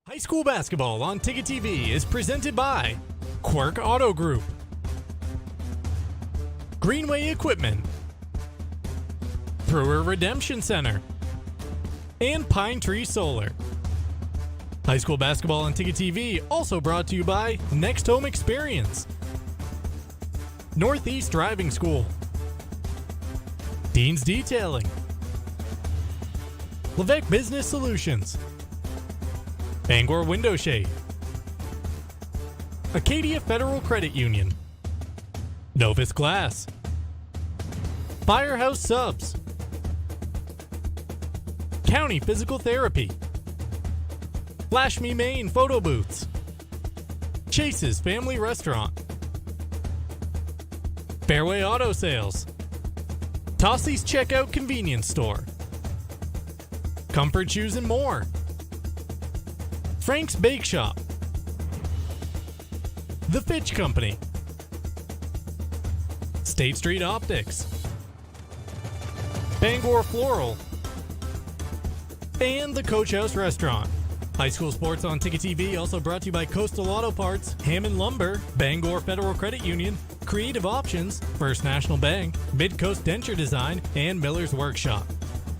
High school basketball on Ticket TV is presented by Quirk Auto Group, Greenway Equipment, Brewer Redemption Center, and Pine Tree Solar. High school basketball on Ticket TV also brought to you by Next Home Experience, Northeast Driving School, Dean's Detailing, Levesque Business Solutions, Bangor Window Shade, Acadia Federal Credit Union, Novus Glass, Firehouse Subs, County Physical Therapy, Flash Me Maine Photo Booths, Chase's Family Restaurant, Fairway Auto Sales, Tossie's Checkout Convenience Store, Comfort Shoes and more, Frank's Bake Shop, The Fitch Company, State Street Optics, Bangor Floral, and the Coach House Restaurant. High school sports on Ticket TV also brought to you by Coastal Auto Parts, Hammond Lumber, Bangor Federal Credit Union, Creative Options, First National Bank, Mid-Coast Denture Design, and Miller's Workshop.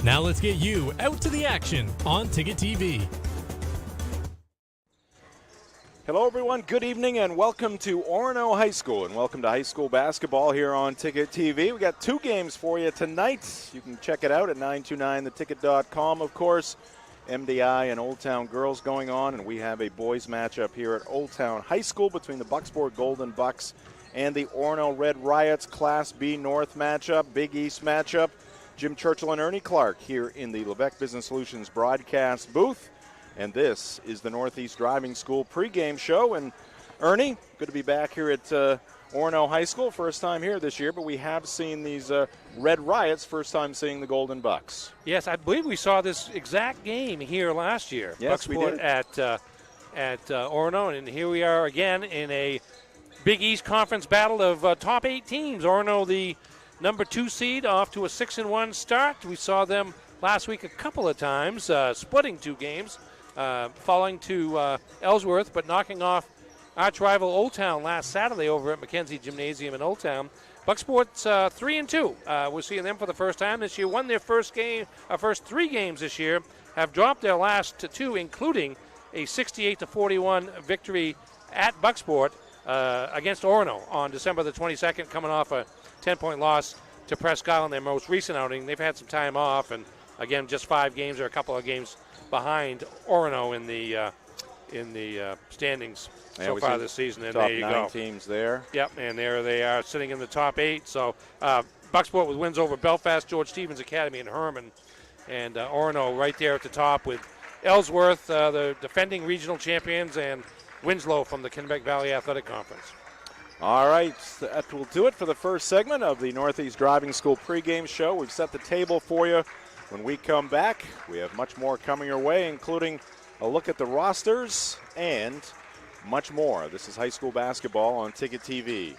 Now let's get you out to the action on Ticket TV. Hello everyone, good evening and welcome to Orono High School and welcome to high school basketball here on Ticket TV. We got two games for you tonight. You can check it out at 929theticket.com, of course. MDI and Old Town girls going on, and we have a boys matchup here at Old Town High School between the Bucksport Golden Bucks and the Orono Red Riots Class B North matchup, Big East matchup. Jim Churchill and Ernie Clark here in the Levesque Business Solutions broadcast booth. And this is the Northeast Driving School pregame show. And Ernie, good to be back here at Orono High School. First time here this year, but we have seen these Red Riots. First time seeing the Golden Bucks. Yes, I believe we saw this exact game here last year. Yes, we did. At Orono, and here we are again in a Big East Conference battle of top 8 teams. Orono, the number 2 seed, off to a 6-1 start. We saw them last week a couple of times, splitting 2 games. Falling to Ellsworth, but knocking off arch rival Old Town last Saturday over at Mackenzie Gymnasium in Old Town. Bucksport's 3-2. We're seeing them for the first time this year. Won their first 3 games this year. Have dropped their last 2, including a 68-41 victory at Bucksport against Orono on December the 22nd, coming off a 10-point loss to Presque Isle in their most recent outing. They've had some time off, and again, just 5 games or a couple of games behind Orono in the standings so far this season. And there you go. Top 9 teams there. Yep, and there they are sitting in the top 8. So Bucksport with wins over Belfast, George Stevens Academy, and Herman. And Orono right there at the top with Ellsworth, the defending regional champions, and Winslow from the Kennebec Valley Athletic Conference. All right, that will do it for the first segment of the Northeast Driving School pregame show. We've set the table for you. When we come back, we have much more coming your way, including a look at the rosters and much more. This is high school basketball on Ticket TV.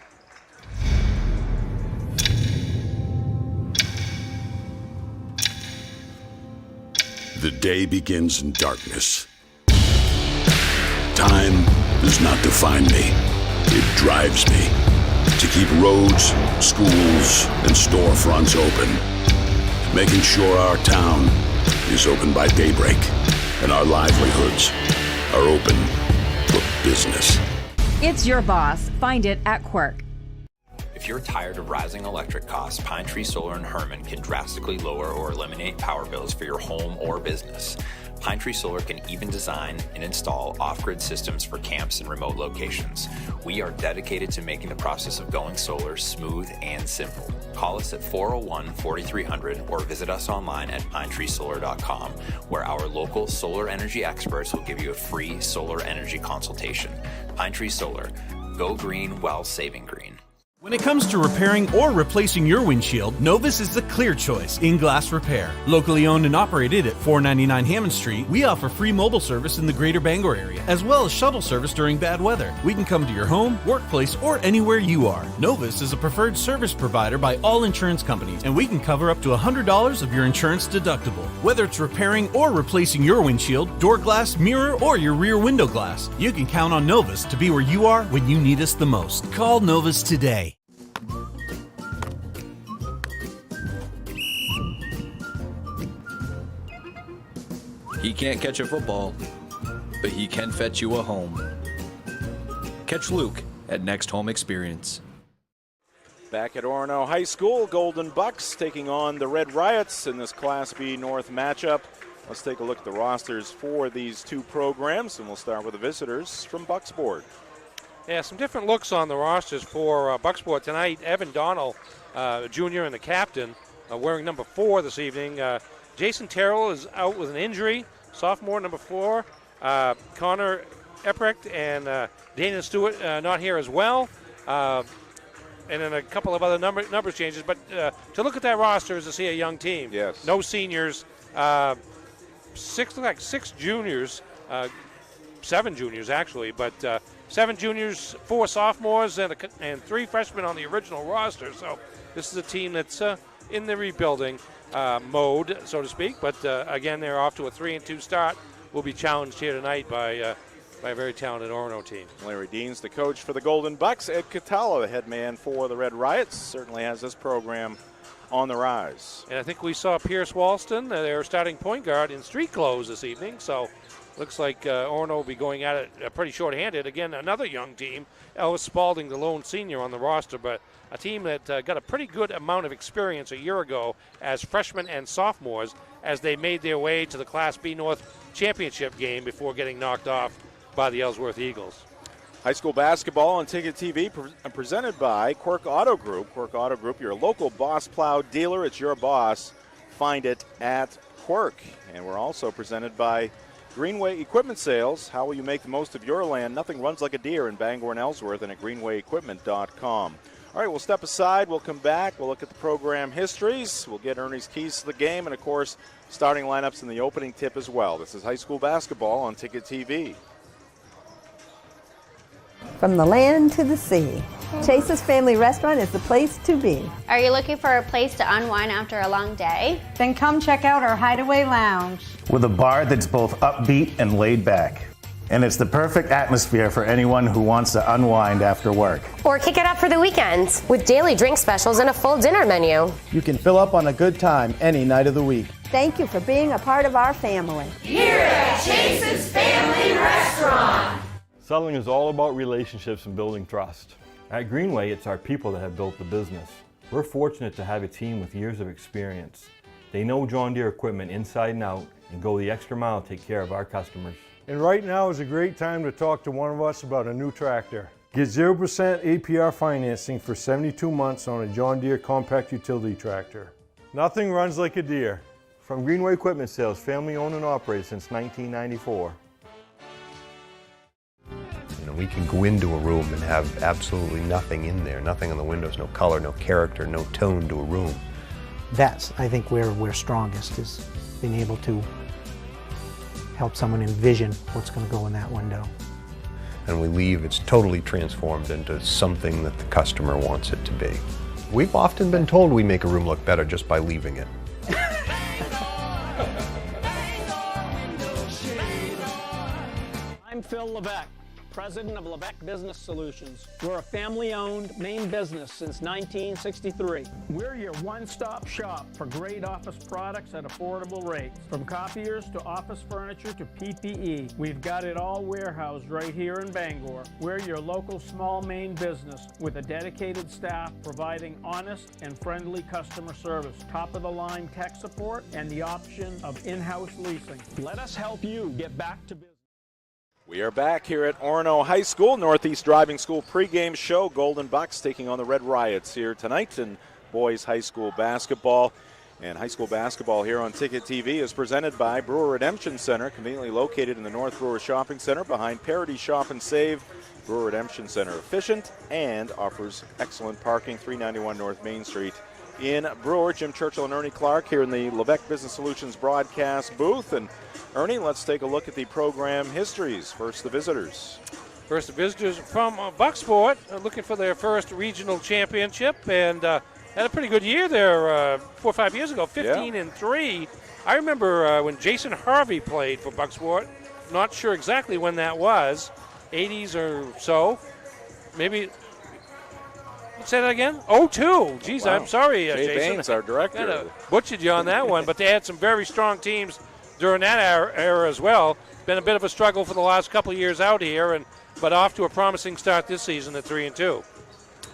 The day begins in darkness. Time does not define me. It drives me to keep roads, schools, and storefronts open, making sure our town is open by daybreak and our livelihoods are open for business. It's your boss. Find it at Quirk. If you're tired of rising electric costs, Pine Tree Solar and Herman can drastically lower or eliminate power bills for your home or business. Pine Tree Solar can even design and install off-grid systems for camps and remote locations. We are dedicated to making the process of going solar smooth and simple. Call us at 401-4300 or visit us online at pinetreesolar.com, where our local solar energy experts will give you a free solar energy consultation. Pine Tree Solar. Go green while saving green. When it comes to repairing or replacing your windshield, Novus is the clear choice in glass repair. Locally owned and operated at 499 Hammond Street, we offer free mobile service in the greater Bangor area, as well as shuttle service during bad weather. We can come to your home, workplace, or anywhere you are. Novus is a preferred service provider by all insurance companies, and we can cover up to $100 of your insurance deductible. Whether it's repairing or replacing your windshield, door glass, mirror, or your rear window glass, you can count on Novus to be where you are when you need us the most. Call Novus today. He can't catch a football, but he can fetch you a home. Catch Luke at Next Home Experience. Back at Orono High School, Golden Bucks taking on the Red Riots in this Class B North matchup. Let's take a look at the rosters for these two programs, and we'll start with the visitors from Bucksport. Yeah, some different looks on the rosters for Bucksport tonight. Evan Donnell, junior and the captain, wearing number 4 this evening. Jason Terrell is out with an injury. Sophomore, number 4. Connor Eprecht and Dana Stewart not here as well. And then a couple of other numbers changes. But to look at that roster is to see a young team. Yes. No seniors. 6 juniors. 7 juniors, actually. But 7 juniors, 4 sophomores, and 3 freshmen on the original roster. So this is a team that's in the rebuilding mode, so to speak, but again, they're off to a 3-2 start. Will be challenged here tonight by a very talented Orono team. Larry Dean's the coach for the Golden Bucks. Ed Catala, the head man for the Red Riots, certainly has this program on the rise. And I think we saw Pierce Walston, their starting point guard, in street clothes this evening, so looks like Orono will be going at it pretty short-handed. Again, another young team. Elvis Spalding, the lone senior on the roster, but a team that got a pretty good amount of experience a year ago as freshmen and sophomores as they made their way to the Class B North championship game before getting knocked off by the Ellsworth Eagles. High school basketball on Ticket TV presented by Quirk Auto Group. Quirk Auto Group, your local Boss Plow dealer. It's your boss. Find it at Quirk. And we're also presented by Greenway Equipment Sales. How will you make the most of your land? Nothing runs like a deer in Bangor and Ellsworth, and at greenwayequipment.com. All right, we'll step aside. We'll come back. We'll look at the program histories. We'll get Ernie's keys to the game, and, of course, starting lineups in the opening tip as well. This is high school basketball on Ticket TV. From the land to the sea, Chase's Family Restaurant is the place to be. Are you looking for a place to unwind after a long day? Then come check out our Hideaway Lounge. With a bar that's both upbeat and laid back. And it's the perfect atmosphere for anyone who wants to unwind after work. Or kick it up for the weekends with daily drink specials and a full dinner menu. You can fill up on a good time any night of the week. Thank you for being a part of our family. Here at Chase's Family Restaurant. Selling is all about relationships and building trust. At Greenway, it's our people that have built the business. We're fortunate to have a team with years of experience. They know John Deere equipment inside and out and go the extra mile to take care of our customers. And right now is a great time to talk to one of us about a new tractor. Get 0% APR financing for 72 months on a John Deere compact utility tractor. Nothing runs like a Deere. From Greenway Equipment Sales, family owned and operated since 1994. You know, we can go into a room and have absolutely nothing in there, nothing on the windows, no color, no character, no tone to a room. That's, I think, where we're strongest, is being able to help someone envision what's going to go in that window. And we leave, it's totally transformed into something that the customer wants it to be. We've often been told we make a room look better just by leaving it. I'm Phil Levesque, president of Levesque Business Solutions. We're a family-owned Maine business since 1963. We're your one-stop shop for great office products at affordable rates. From copiers to office furniture to PPE, we've got it all warehoused right here in Bangor. We're your local small Maine business with a dedicated staff providing honest and friendly customer service, top-of-the-line tech support, and the option of in-house leasing. Let us help you get back to business. We are back here at Orono High School, Northeast Driving School pregame show. Golden Bucks taking on the Red Riots here tonight in boys high school basketball. And high school basketball here on Ticket TV is presented by Brewer Redemption Center, conveniently located in the North Brewer Shopping Center behind Parity Shop and Save. Brewer Redemption Center, efficient and offers excellent parking, 391 North Main Street in Brewer. Jim Churchill and Ernie Clark here in the Lebec Business Solutions broadcast booth. And Ernie, let's take a look at the program histories. First, the visitors. First, the visitors from Bucksport looking for their first regional championship, and had a pretty good year there 4 or 5 years ago, 15-3. I remember when Jason Harvey played for Bucksport. Not sure exactly when that was, 80s or so. Maybe, say that again? 02. Geez, wow. I'm sorry, Jay Jason. Baines, our director. Kind of butchered you on that one, but they had some very strong teams during that era as well. Been a bit of a struggle for the last couple of years out here, but off to a promising start this season at 3-2.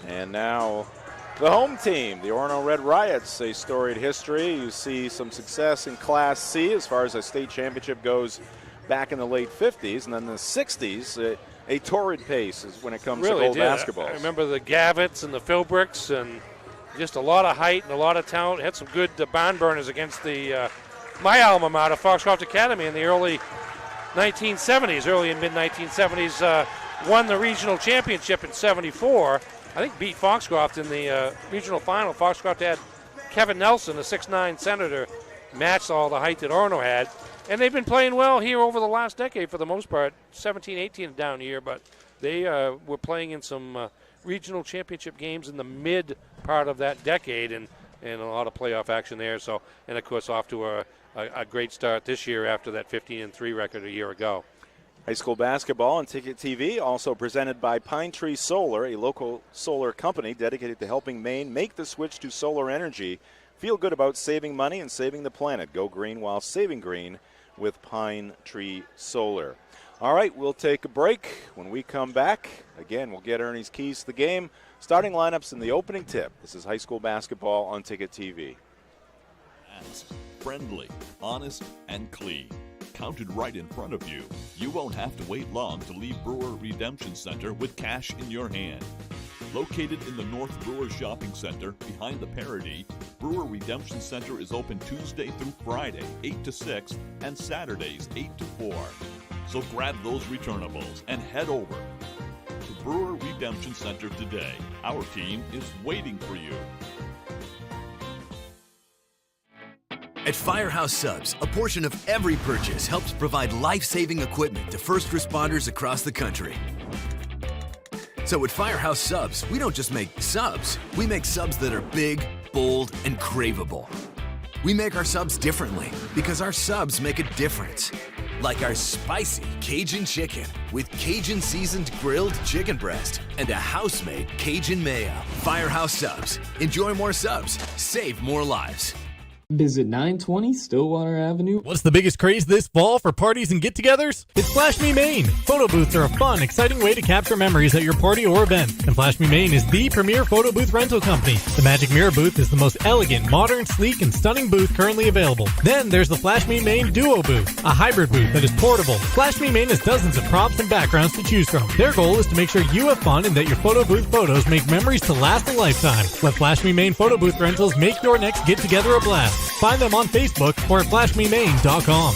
And now the home team, the Orono Red Riots, a storied history. You see some success in Class C as far as a state championship goes back in the late 50s, and then the 60s, a torrid pace is when it comes to gold basketball. I remember the Gavitts and the Philbricks, and just a lot of height and a lot of talent. Had some good barn burners against the my alma mater, Foxcroft Academy, in the early 1970s, early and mid-1970s. Won the regional championship in 74. I think beat Foxcroft in the regional final. Foxcroft had Kevin Nelson, a 6'9 senator, matched all the height that Orono had. And they've been playing well here over the last decade for the most part. 17-18 down here, but they were playing in some regional championship games in the mid part of that decade, and a lot of playoff action there. So, and of course, off to a great start this year after that 15-3 record a year ago. High school basketball on Ticket TV, also presented by Pine Tree Solar, a local solar company dedicated to helping Maine make the switch to solar energy. Feel good about saving money and saving the planet. Go green while saving green with Pine Tree Solar. All right, we'll take a break. When we come back, again, we'll get Ernie's keys to the game. Starting lineups in the opening tip. This is high school basketball on Ticket TV. Friendly, honest, and clean. Counted right in front of you. You won't have to wait long to leave Brewer Redemption Center with cash in your hand. Located in the North Brewer Shopping Center behind the Parity, Brewer Redemption Center is open Tuesday through Friday, 8 to 6, and Saturdays, 8 to 4. So grab those returnables and head over to Brewer Redemption Center today. Our team is waiting for you. At Firehouse Subs, a portion of every purchase helps provide life-saving equipment to first responders across the country. So at Firehouse Subs, we don't just make subs. We make subs that are big, bold, and craveable. We make our subs differently because our subs make a difference. Like our spicy Cajun chicken with Cajun seasoned grilled chicken breast and a house-made Cajun mayo. Firehouse Subs. Enjoy more subs. Save more lives. Visit 920 Stillwater Avenue. What's the biggest craze this fall for parties and get-togethers? It's Flash Me Maine. Photo booths are a fun, exciting way to capture memories at your party or event. And Flash Me Maine is the premier photo booth rental company. The Magic Mirror booth is the most elegant, modern, sleek, and stunning booth currently available. Then there's the Flash Me Maine Duo booth, a hybrid booth that is portable. Flash Me Maine has dozens of props and backgrounds to choose from. Their goal is to make sure you have fun and that your photo booth photos make memories to last a lifetime. Let Flash Me Maine photo booth rentals make your next get-together a blast. Find them on Facebook or at flashmemaine.com.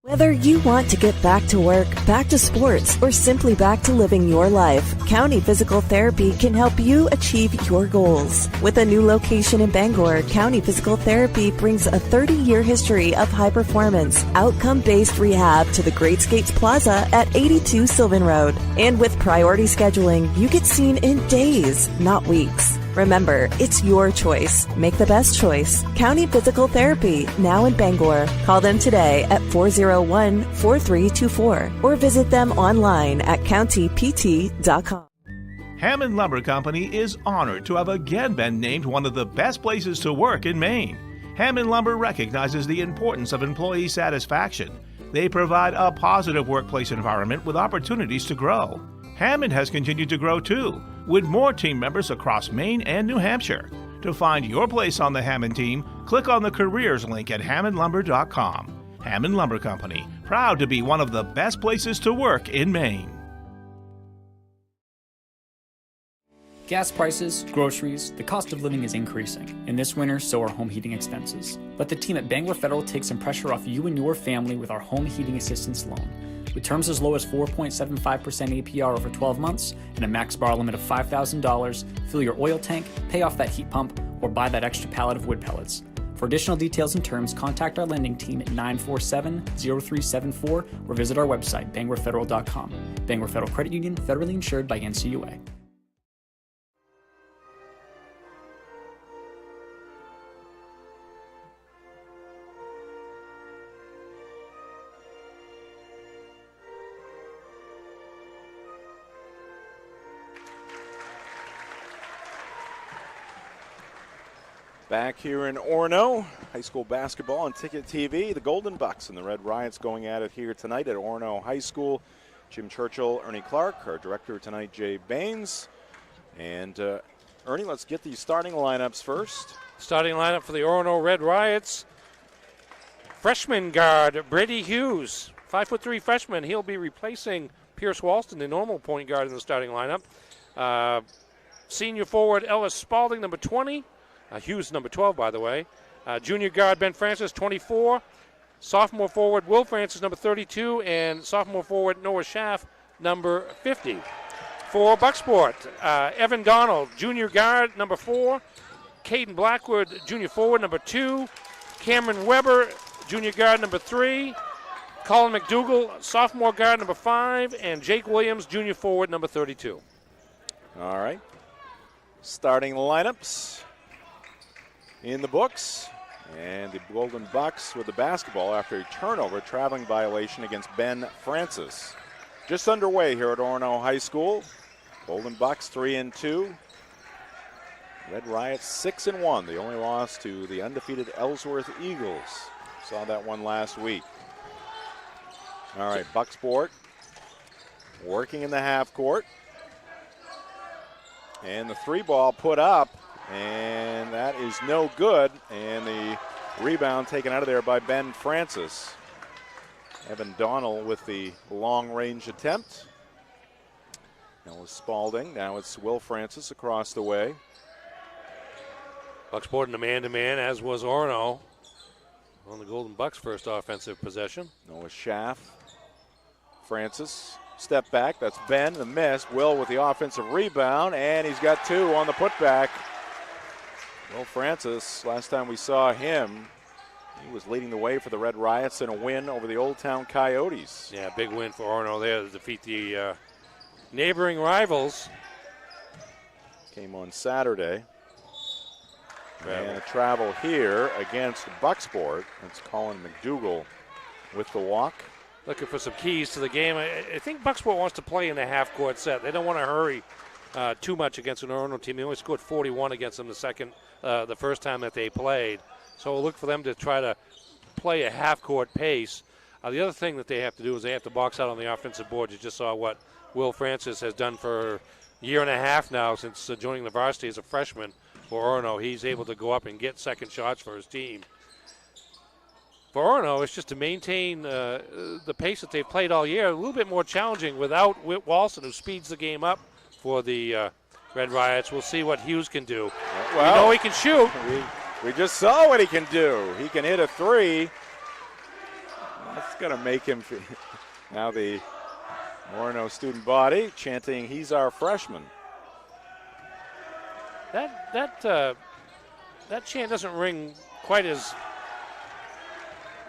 Whether you want to get back to work, back to sports, or simply back to living your life, County Physical Therapy can help you achieve your goals. With a new location in Bangor, County Physical Therapy brings a 30-year history of high performance, outcome-based rehab to the Great Skates Plaza at 82 Sylvan Road. And with priority scheduling, you get seen in days, not weeks. Remember, it's your choice. Make the best choice. County Physical Therapy, now in Bangor. Call them today at 401-4324 or visit them online at countypt.com. Hammond Lumber Company is honored to have again been named one of the best places to work in Maine. Hammond Lumber recognizes the importance of employee satisfaction. They provide a positive workplace environment with opportunities to grow. Hammond has continued to grow too, with more team members across Maine and New Hampshire. To find your place on the Hammond team, click on the careers link at hammondlumber.com. Hammond Lumber Company, proud to be one of the best places to work in Maine. Gas prices, groceries, the cost of living is increasing, and this winter, so are home heating expenses. Let the team at Bangor Federal take some pressure off you and your family with our home heating assistance loan. With terms as low as 4.75% APR over 12 months and a max borrow limit of $5,000, fill your oil tank, pay off that heat pump, or buy that extra pallet of wood pellets. For additional details and terms, contact our lending team at 947-0374 or visit our website, bangorfederal.com. Bangor Federal Credit Union, federally insured by NCUA. Back here in Orono, high school basketball on Ticket TV. The Golden Bucks and the Red Riots going at it here tonight at Orono High School. Jim Churchill, Ernie Clark, our director tonight, Jay Baines. And Ernie, let's get the starting lineups first. Starting lineup for the Orono Red Riots. Freshman guard Brady Hughes, 5'3" freshman. He'll be replacing Pierce Walston, the normal point guard in the starting lineup. Senior forward Ellis Spalding, number 20. Hughes, number 12, by the way. Junior guard Ben Francis, 24. Sophomore forward Will Francis, number 32. And sophomore forward Noah Schaff, number 50. For Bucksport, Evan Donald, junior guard, number 4. Caden Blackwood, junior forward, number 2. Cameron Weber, junior guard, number 3. Colin McDougall, sophomore guard, number 5. And Jake Williams, junior forward, number 32. All right. Starting lineups in the books, and the Golden Bucks with the basketball after a turnover, traveling violation against Ben Francis. Just underway here at Orono High School. Golden Bucks 3-2. Red Riots 6-1. The only loss to the undefeated Ellsworth Eagles. Saw that one last week. All right, Bucksport working in the half court. And the 3-ball put up. And that is no good. And the rebound taken out of there by Ben Francis. Evan Donnell with the long-range attempt. That was Spalding. Now it's Will Francis across the way. Bucksport in a man-to-man, as was Orono on the Golden Bucks' first offensive possession. Noah Schaff. Francis. Step back. That's Ben. The miss. Will with the offensive rebound. And he's got 2 on the putback. Will Francis, last time we saw him, he was leading the way for the Red Riots in a win over the Old Town Coyotes. Yeah, big win for Orono there to defeat the neighboring rivals. Came on Saturday. And a travel here against Bucksport. It's Colin McDougall with the walk. Looking for some keys to the game. I think Bucksport wants to play in a half-court set. They don't want to hurry too much against an Orono team. They only scored 41 against them the first time that they played. So we'll look for them to try to play a half-court pace. The other thing that they have to do is they have to box out on the offensive board. You just saw what Will Francis has done for a year and a half now since joining the varsity as a freshman for Orono. He's able to go up and get second shots for his team. For Orono, it's just to maintain the pace that they've played all year. A little bit more challenging without Whit Walston, who speeds the game up for the Red Riots. We'll see what Hughes can do. Well, we know he can shoot. We just saw what he can do. He can hit a 3. That's going to make him now the Orono student body chanting, "He's our freshman." That chant doesn't ring quite as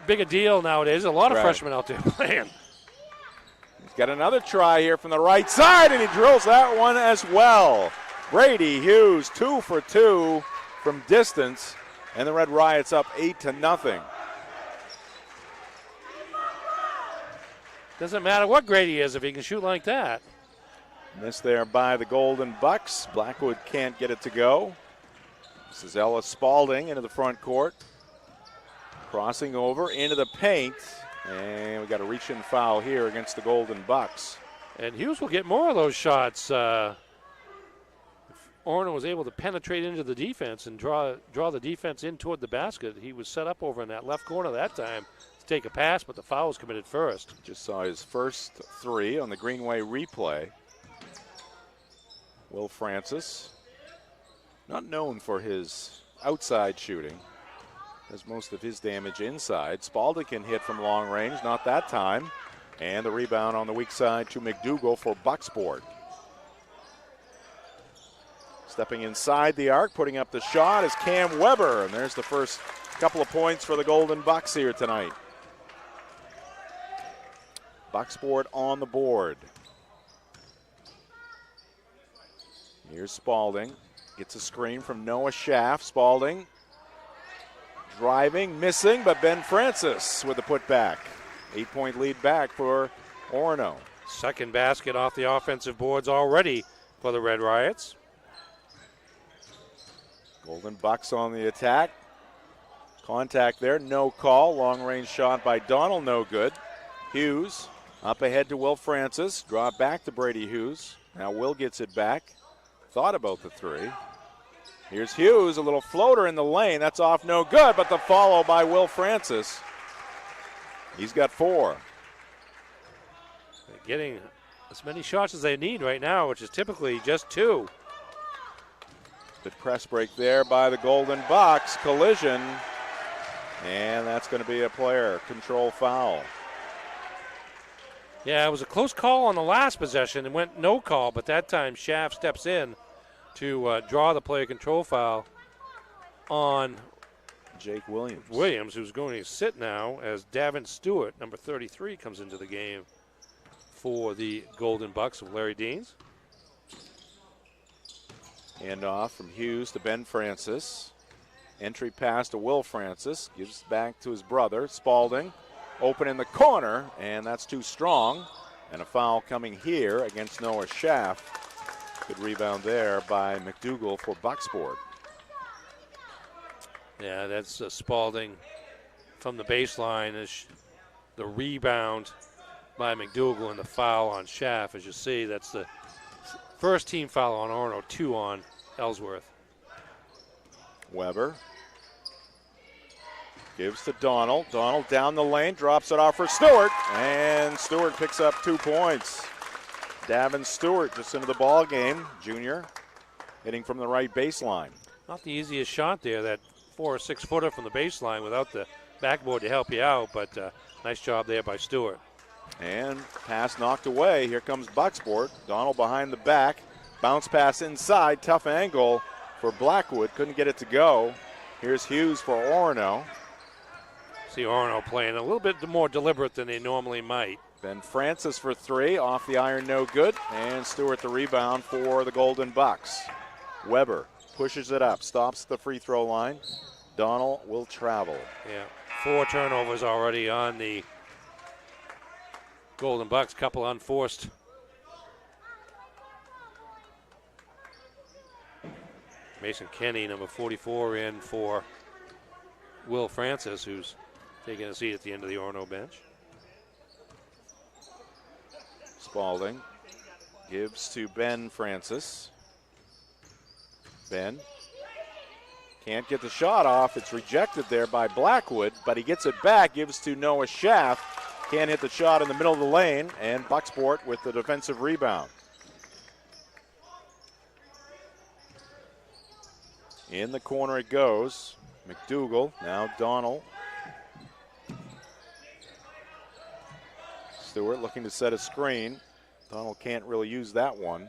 big a deal nowadays. There's a lot of freshmen out there playing. He's got another try here from the right side, and he drills that one as well. Brady Hughes, 2 for 2 from distance, and the Red Riots up 8-0. Doesn't matter what grade he is if he can shoot like that. Missed there by the Golden Bucks. Blackwood can't get it to go. This is Ellis Spalding into the front court. Crossing over into the paint. And we got a reach-in foul here against the Golden Bucks. And Hughes will get more of those shots. If Orono was able to penetrate into the defense and draw the defense in toward the basket. He was set up over in that left corner that time to take a pass, but the foul was committed first. Just saw his first 3 on the Greenway replay. Will Francis, not known for his outside shooting, does most of his damage inside. Spalding can hit from long range, not that time. And the rebound on the weak side to McDougal for Bucksport. Stepping inside the arc, putting up the shot is Cam Weber, and there's the first couple of points for the Golden Bucks here tonight. Bucksport on the board. Here's Spalding, gets a screen from Noah Schaff. Spalding driving, missing, but Ben Francis with the putback. 8-point lead back for Orono. Second basket off the offensive boards already for the Red Riots. Golden Bucks on the attack. Contact there, no call. Long range shot by Donald, no good. Hughes up ahead to Will Francis. Draw it back to Brady Hughes. Now Will gets it back. Thought about the three. Here's Hughes, a little floater in the lane. That's off, no good, but the follow by Will Francis. He's got 4. They're getting as many shots as they need right now, which is typically just 2. The press break there by the Golden Bucks. Collision. And that's going to be a player control foul. Yeah, it was a close call on the last possession. It went no call, but that time Schaff steps in to draw the player control foul on Jake Williams. Williams, who's going to sit now as Davin Stewart, number 33, comes into the game for the Golden Bucks of Larry Deans. Handoff from Hughes to Ben Francis. Entry pass to Will Francis. Gives back to his brother, Spalding. Open in the corner, and that's too strong. And a foul coming here against Noah Schaff. Good rebound there by McDougal for Bucksport. Yeah, that's Spalding from the baseline. Is the rebound by McDougal and the foul on Schaff. As you see, that's the first team foul on Orono, 2 on Ellsworth. Weber gives to Donald. Donald down the lane, drops it off for Stewart, and Stewart picks up 2 points. Davin Stewart just into the ball game, junior, hitting from the right baseline. Not the easiest shot there, that 4 or 6 footer from the baseline without the backboard to help you out, but nice job there by Stewart. And pass knocked away. Here comes Bucksport. Donald behind the back. Bounce pass inside. Tough angle for Blackwood. Couldn't get it to go. Here's Hughes for Orono. See Orono playing a little bit more deliberate than they normally might. Ben Francis for 3. Off the iron, no good. And Stewart the rebound for the Golden Bucks. Weber pushes it up. Stops at the free throw line. Donald will travel. Yeah, 4 turnovers already on the Golden Bucks. Couple unforced. Mason Kenny, number 44, in for Will Francis, who's taking a seat at the end of the Orono bench. Spalding gives to Ben Francis. Ben can't get the shot off. It's rejected there by Blackwood, but he gets it back, gives to Noah Schaff. Can't hit the shot in the middle of the lane, and Bucksport with the defensive rebound. In the corner it goes. McDougal, now Donald. Stewart looking to set a screen. Donald can't really use that one.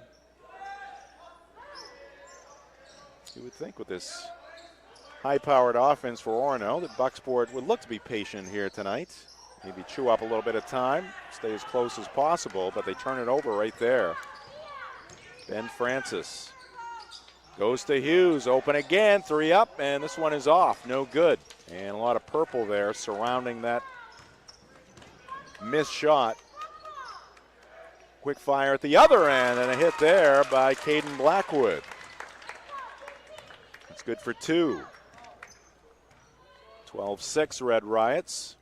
You would think with this high-powered offense for Orono that Bucksport would look to be patient here tonight. Maybe chew up a little bit of time, stay as close as possible, but they turn it over right there. Ben Francis goes to Hughes, open again, 3 up, and this one is off, no good. And a lot of purple there surrounding that missed shot. Quick fire at the other end, and a hit there by Caden Blackwood. It's good for 2. 12-6 Red Riots.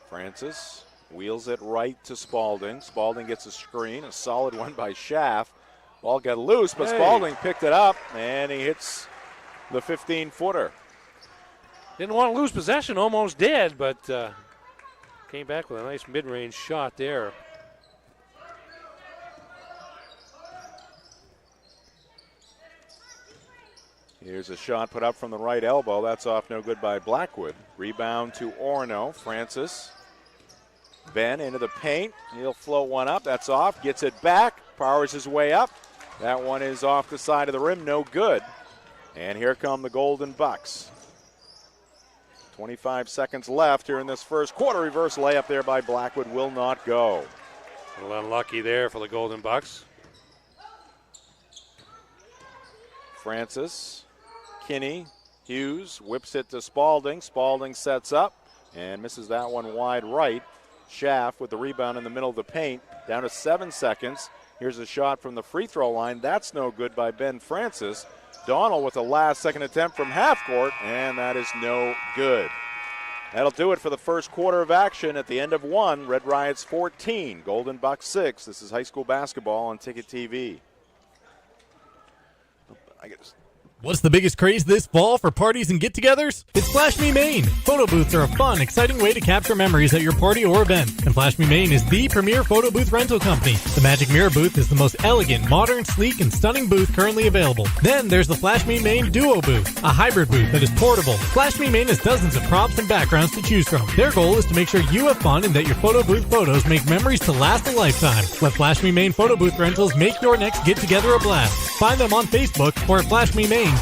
Francis wheels it right to Spalding. Spalding gets a screen, a solid one by Schaff. Ball got loose, but Spalding picked it up, and he hits the 15-footer. Didn't want to lose possession, almost did, but Came back with a nice mid-range shot there. Here's a shot put up from the right elbow. That's off, no good by Blackwood. Rebound to Orono. Francis. Ben into the paint. He'll float one up. That's off. Gets it back. Powers his way up. That one is off the side of the rim. No good. And here come the Golden Bucks. 25 seconds left here in this first quarter. Reverse layup there by Blackwood will not go. A little unlucky there for the Golden Bucks. Francis, Kinney, Hughes whips it to Spalding. Spalding sets up and misses that one wide right. Schaff with the rebound in the middle of the paint. Down to 7 seconds. Here's a shot from the free throw line. That's no good by Ben Francis. Donald with a last-second attempt from half court, and that is no good. That'll do it for the first quarter of action. At the end of one, Red Riots 14, Golden Bucks 6. This is high school basketball on Ticket TV. What's the biggest craze this fall for parties and get-togethers? It's Flash Me Maine. Photo booths are a fun, exciting way to capture memories at your party or event. And Flash Me Maine is the premier photo booth rental company. The Magic Mirror booth is the most elegant, modern, sleek, and stunning booth currently available. Then there's the Flash Me Maine Duo booth, a hybrid booth that is portable. Flash Me Maine has dozens of props and backgrounds to choose from. Their goal is to make sure you have fun and that your photo booth photos make memories to last a lifetime. Let Flash Me Maine photo booth rentals make your next get-together a blast. Find them on Facebook or at flashmemaine.com.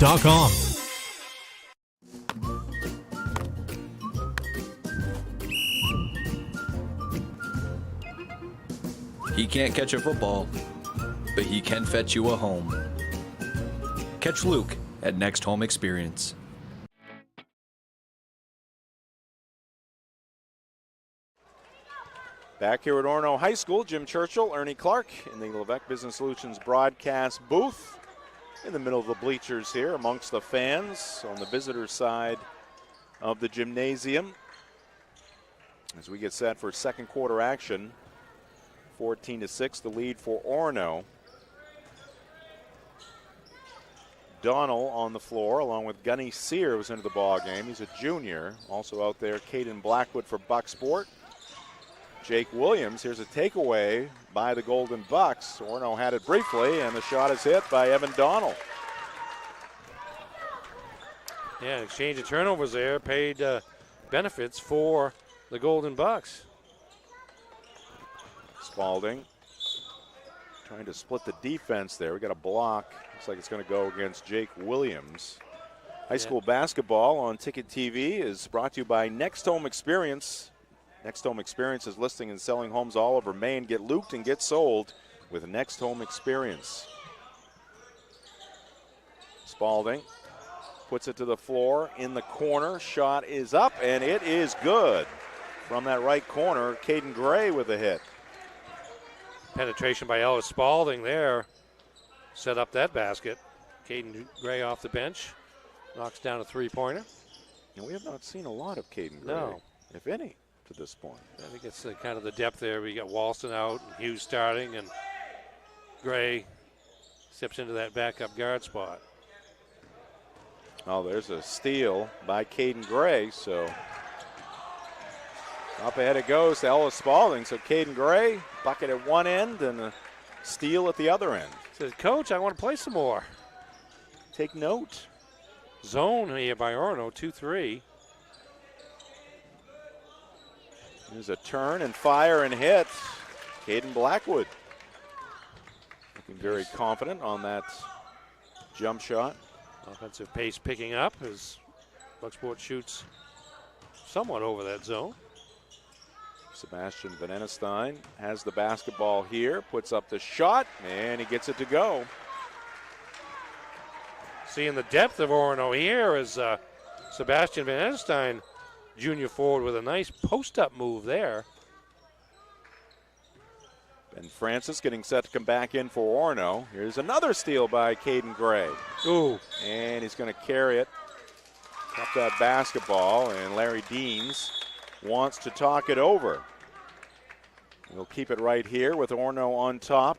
He can't catch a football, but he can fetch you a home. Catch Luke at Next Home Experience. Back here at Orono High School, Jim Churchill, Ernie Clark in the Levesque Business Solutions broadcast booth. In the middle of the bleachers here amongst the fans on the visitor side of the gymnasium. As we get set for second quarter action, 14-6, the lead for Orono. Donnell on the floor along with Gunny Sear was into the ball game. He's a junior. Also out there, Caden Blackwood for Bucksport. Jake Williams, here's a takeaway by the Golden Bucks. Orono had it briefly, and the shot is hit by Evan Donnell. Yeah, exchange of turnovers there paid benefits for the Golden Bucks. Spalding trying to split the defense there. We got a block. Looks like it's going to go against Jake Williams. High school basketball on Ticket TV is brought to you by Next Home Experience. Next Home Experience is listing and selling homes all over Maine. Get looped and get sold with Next Home Experience. Spalding puts it to the floor in the corner. Shot is up, and it is good. From that right corner, Caden Gray with a hit. Penetration by Ellis Spalding there. Set up that basket. Caden Gray off the bench. Knocks down a three-pointer. And we have not seen a lot of Caden Gray, no, if any, to this point. I think it's kind of the depth there. We got Walston out, and Hughes starting, and Gray steps into that backup guard spot. Oh, there's a steal by Caden Gray, so up ahead it goes to Ellis Spalding. So Caden Gray, bucket at one end and a steal at the other end. Says, Coach, I want to play some more. Take note. Zone here by Orono, 2-3. There's a turn and fire and hit. Caden Blackwood looking very confident on that jump shot. Offensive pace picking up as Bucksport shoots somewhat over that zone. Sebastian Van Enestein has the basketball here, puts up the shot, and he gets it to go. Seeing the depth of Orono here is Sebastian Van Enestein, junior forward, with a nice post-up move there. Ben Francis getting set to come back in for Orono. Here's another steal by Caden Gray. Ooh. And he's going to carry it up that basketball, and Larry Deans wants to talk it over. We'll keep it right here with Orono on top.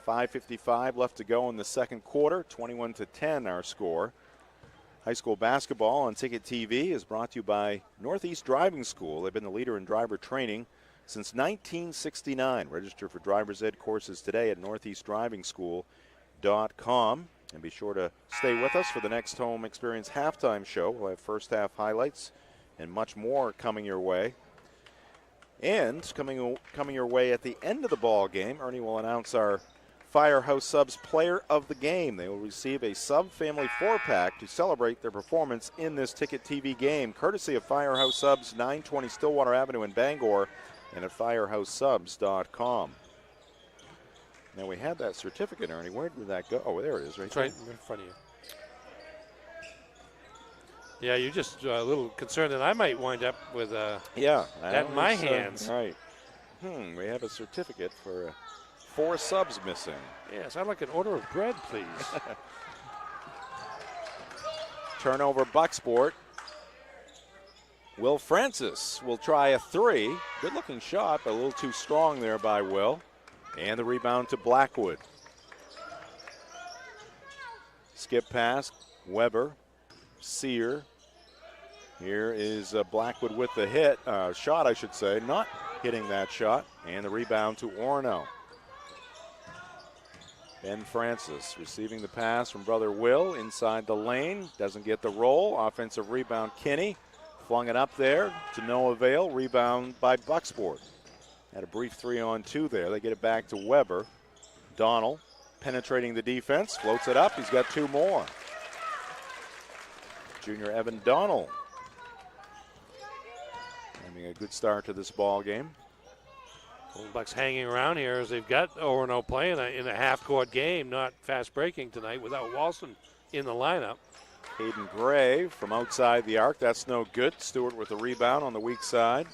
5:55 left to go in the second quarter. 21-10 our score. High school basketball on Ticket TV is brought to you by Northeast Driving School. They've been the leader in driver training since 1969. Register for driver's ed courses today at northeastdrivingschool.com. And be sure to stay with us for the next Home Experience halftime show. We'll have first half highlights and much more coming your way. And coming your way at the end of the ball game, Ernie will announce our Firehouse Subs Player of the Game. They will receive a Sub Family 4-pack to celebrate their performance in this Ticket TV game, courtesy of Firehouse Subs, 920 Stillwater Avenue in Bangor, and at firehousesubs.com. Now, we had that certificate, Ernie. Where did that go? Oh, there it is, right there. It's right in front of you. Yeah, you're just a little concerned that I might wind up with that in my hands. Right. We have a certificate for 4 subs missing. Yes, I'd like an order of bread, please. Turnover, Bucksport. Will Francis will try a 3. Good-looking shot, but a little too strong there by Will. And the rebound to Blackwood. Skip pass, Weber, Sear. Here is Blackwood with the shot, I should say. Not hitting that shot. And the rebound to Orono. Ben Francis receiving the pass from brother Will inside the lane. Doesn't get the roll. Offensive rebound, Kinney. Flung it up there to no avail. Rebound by Bucksport. Had a brief 3-on-2 there. They get it back to Weber. Donald penetrating the defense. Floats it up. He's got 2 more. Junior Evan Donald having a good start to this ball game. Golden Bucks hanging around here as they've got Orono playing in a half-court game, not fast-breaking tonight without Walson in the lineup. Caden Gray from outside the arc. That's no good. Stewart with the rebound on the weak side.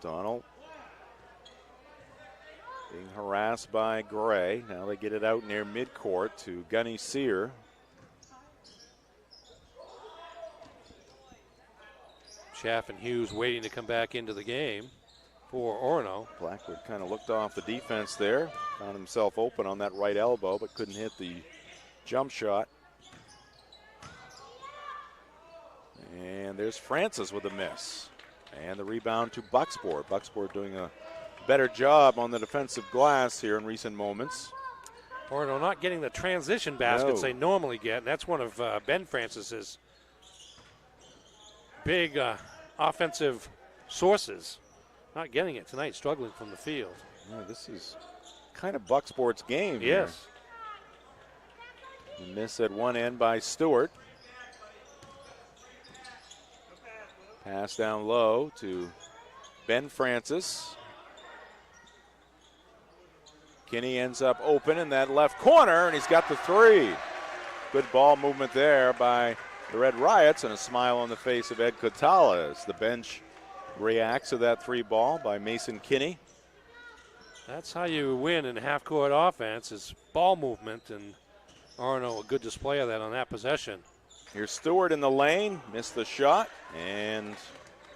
Donald being harassed by Gray. Now they get it out near midcourt to Gunny Sear. Schaff and Hughes waiting to come back into the game for Orono. Blackwood kind of looked off the defense there. Found himself open on that right elbow, but couldn't hit the jump shot. And there's Francis with a miss. And the rebound to Bucksport. Bucksport doing a better job on the defensive glass here in recent moments. Orono not getting the transition baskets they normally get. And that's one of Ben Francis's big offensive sources. Not getting it tonight, struggling from the field. Yeah, this is kind of Bucksport's game. Yes. Here. Miss at one end by Stewart. Pass down low to Ben Francis. Kinney ends up open in that left corner, and he's got the 3. Good ball movement there by the Red Riots, and a smile on the face of Ed Catala as the bench reacts to that 3 ball by Mason Kinney. That's how you win in half-court offense, is ball movement, and Orono a good display of that on that possession. Here's Stewart in the lane, missed the shot, and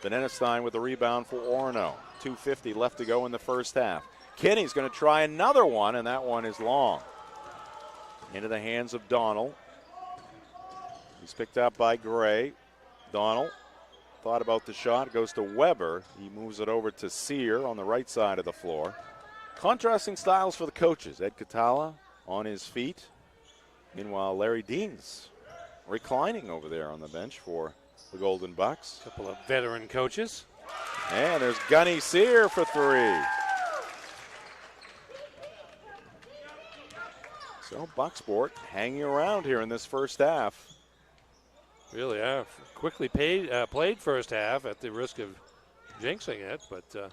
Benenestein with the rebound for Orono. 2:50 left to go in the first half. Kinney's going to try another one, and that one is long. Into the hands of Donald. He's picked up by Gray. Donald thought about the shot, goes to Weber. He moves it over to Sear on the right side of the floor. Contrasting styles for the coaches. Ed Catala on his feet. Meanwhile, Larry Dean's reclining over there on the bench for the Golden Bucks. Couple of veteran coaches. And there's Gunny Sear for 3. So Bucksport hanging around here in this first half. Really have quickly played first half at the risk of jinxing it, but as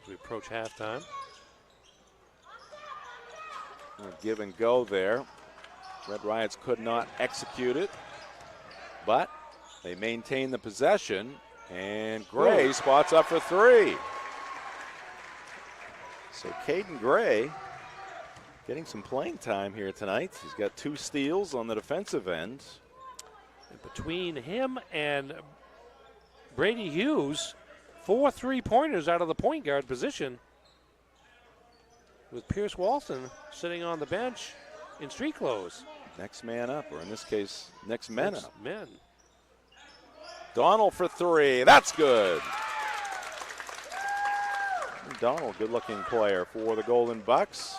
we approach halftime. Give and go there. Red Riots could not execute it, but they maintain the possession, and Gray spots up for 3. So Caden Gray getting some playing time here tonight. He's got 2 steals on the defensive end. And between him and Brady Hughes, 4 3-pointers out of the point guard position. with Pierce Walton sitting on the bench in street clothes. Next man up, or in this case, next men up. Men. Donald for three. That's good. Donald, good-looking player for the Golden Bucks.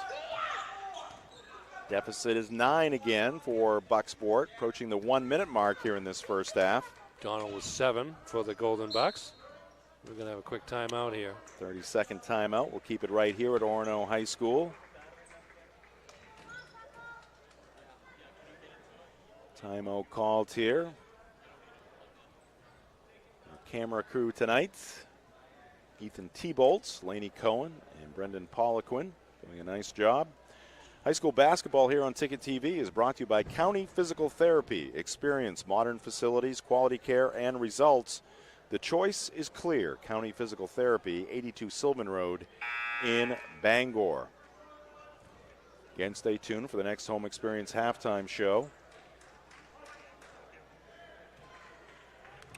Deficit is 9 again for Bucksport, approaching the 1-minute mark here in this first half. Donald was 7 for the Golden Bucks. We're going to have a quick timeout here. 30-second timeout. We'll keep it right here at Orono High School. Timeout called here. Our camera crew tonight, Ethan T-Bolts, Laney Cohen, and Brendan Poliquin doing a nice job. High school basketball here on Ticket TV is brought to you by County Physical Therapy. Experience modern facilities, quality care, and results. The choice is clear. County Physical Therapy, 82 Sylvan Road in Bangor. Again, stay tuned for the next Home Experience halftime show.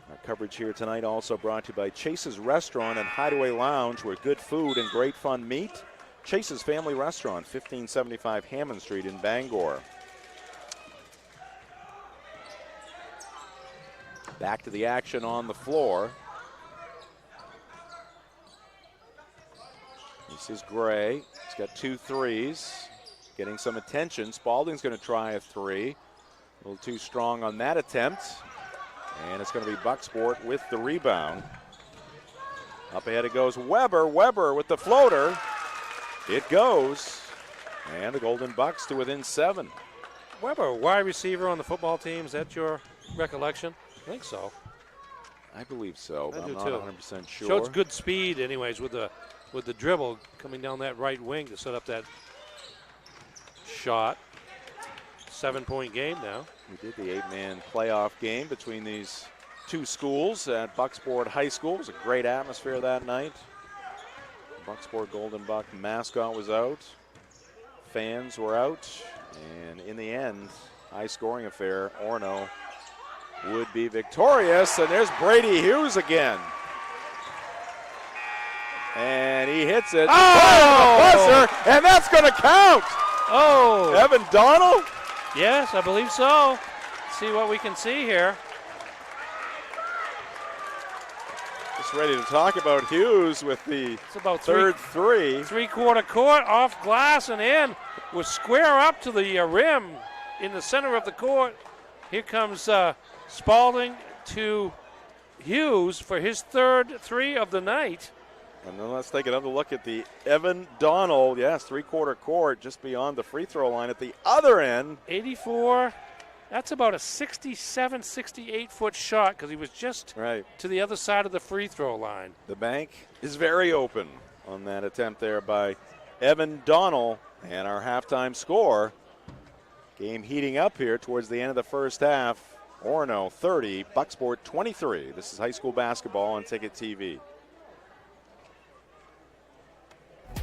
Our coverage here tonight also brought to you by Chase's Restaurant and Hideaway Lounge, where good food and great fun meet. Chase's Family Restaurant, 1575 Hammond Street in Bangor. Back to the action on the floor. This is Gray. He's got 2 threes. Getting some attention. Spalding's going to try a 3. A little too strong on that attempt. And it's going to be Bucksport with the rebound. Up ahead it goes Weber. Weber with the floater. It goes. And the Golden Bucks to within 7. Weber, wide receiver on the football team. Is that your recollection? I think so. I believe so, but I'm not 100% sure. Showed good speed anyways with the dribble coming down that right wing to set up that shot. 7-point game now. We did the 8-man playoff game between these two schools at Bucksport High School. It was a great atmosphere that night. The Bucksport Golden Buck mascot was out. Fans were out. And in the end, high-scoring affair. Orono would be victorious. And there's Brady Hughes again. And he hits it. Oh! Buzzer, and that's going to count. Oh! Evan Donald? Yes, I believe so. Let's see what we can see here. Just ready to talk about Hughes with the third three. Three-quarter court, off glass and in. We'll square up to the rim in the center of the court. Here comes Spalding to Hughes for his third 3 of the night. And then let's take another look at the Evan Donald. Yes, three-quarter court just beyond the free throw line at the other end. 84. That's about a 67, 68-foot shot because he was just to the other side of the free throw line. The bank is very open on that attempt there by Evan Donald. And our halftime score, game heating up here towards the end of the first half. Orono 30, Bucksport 23. This is high school basketball on Ticket TV.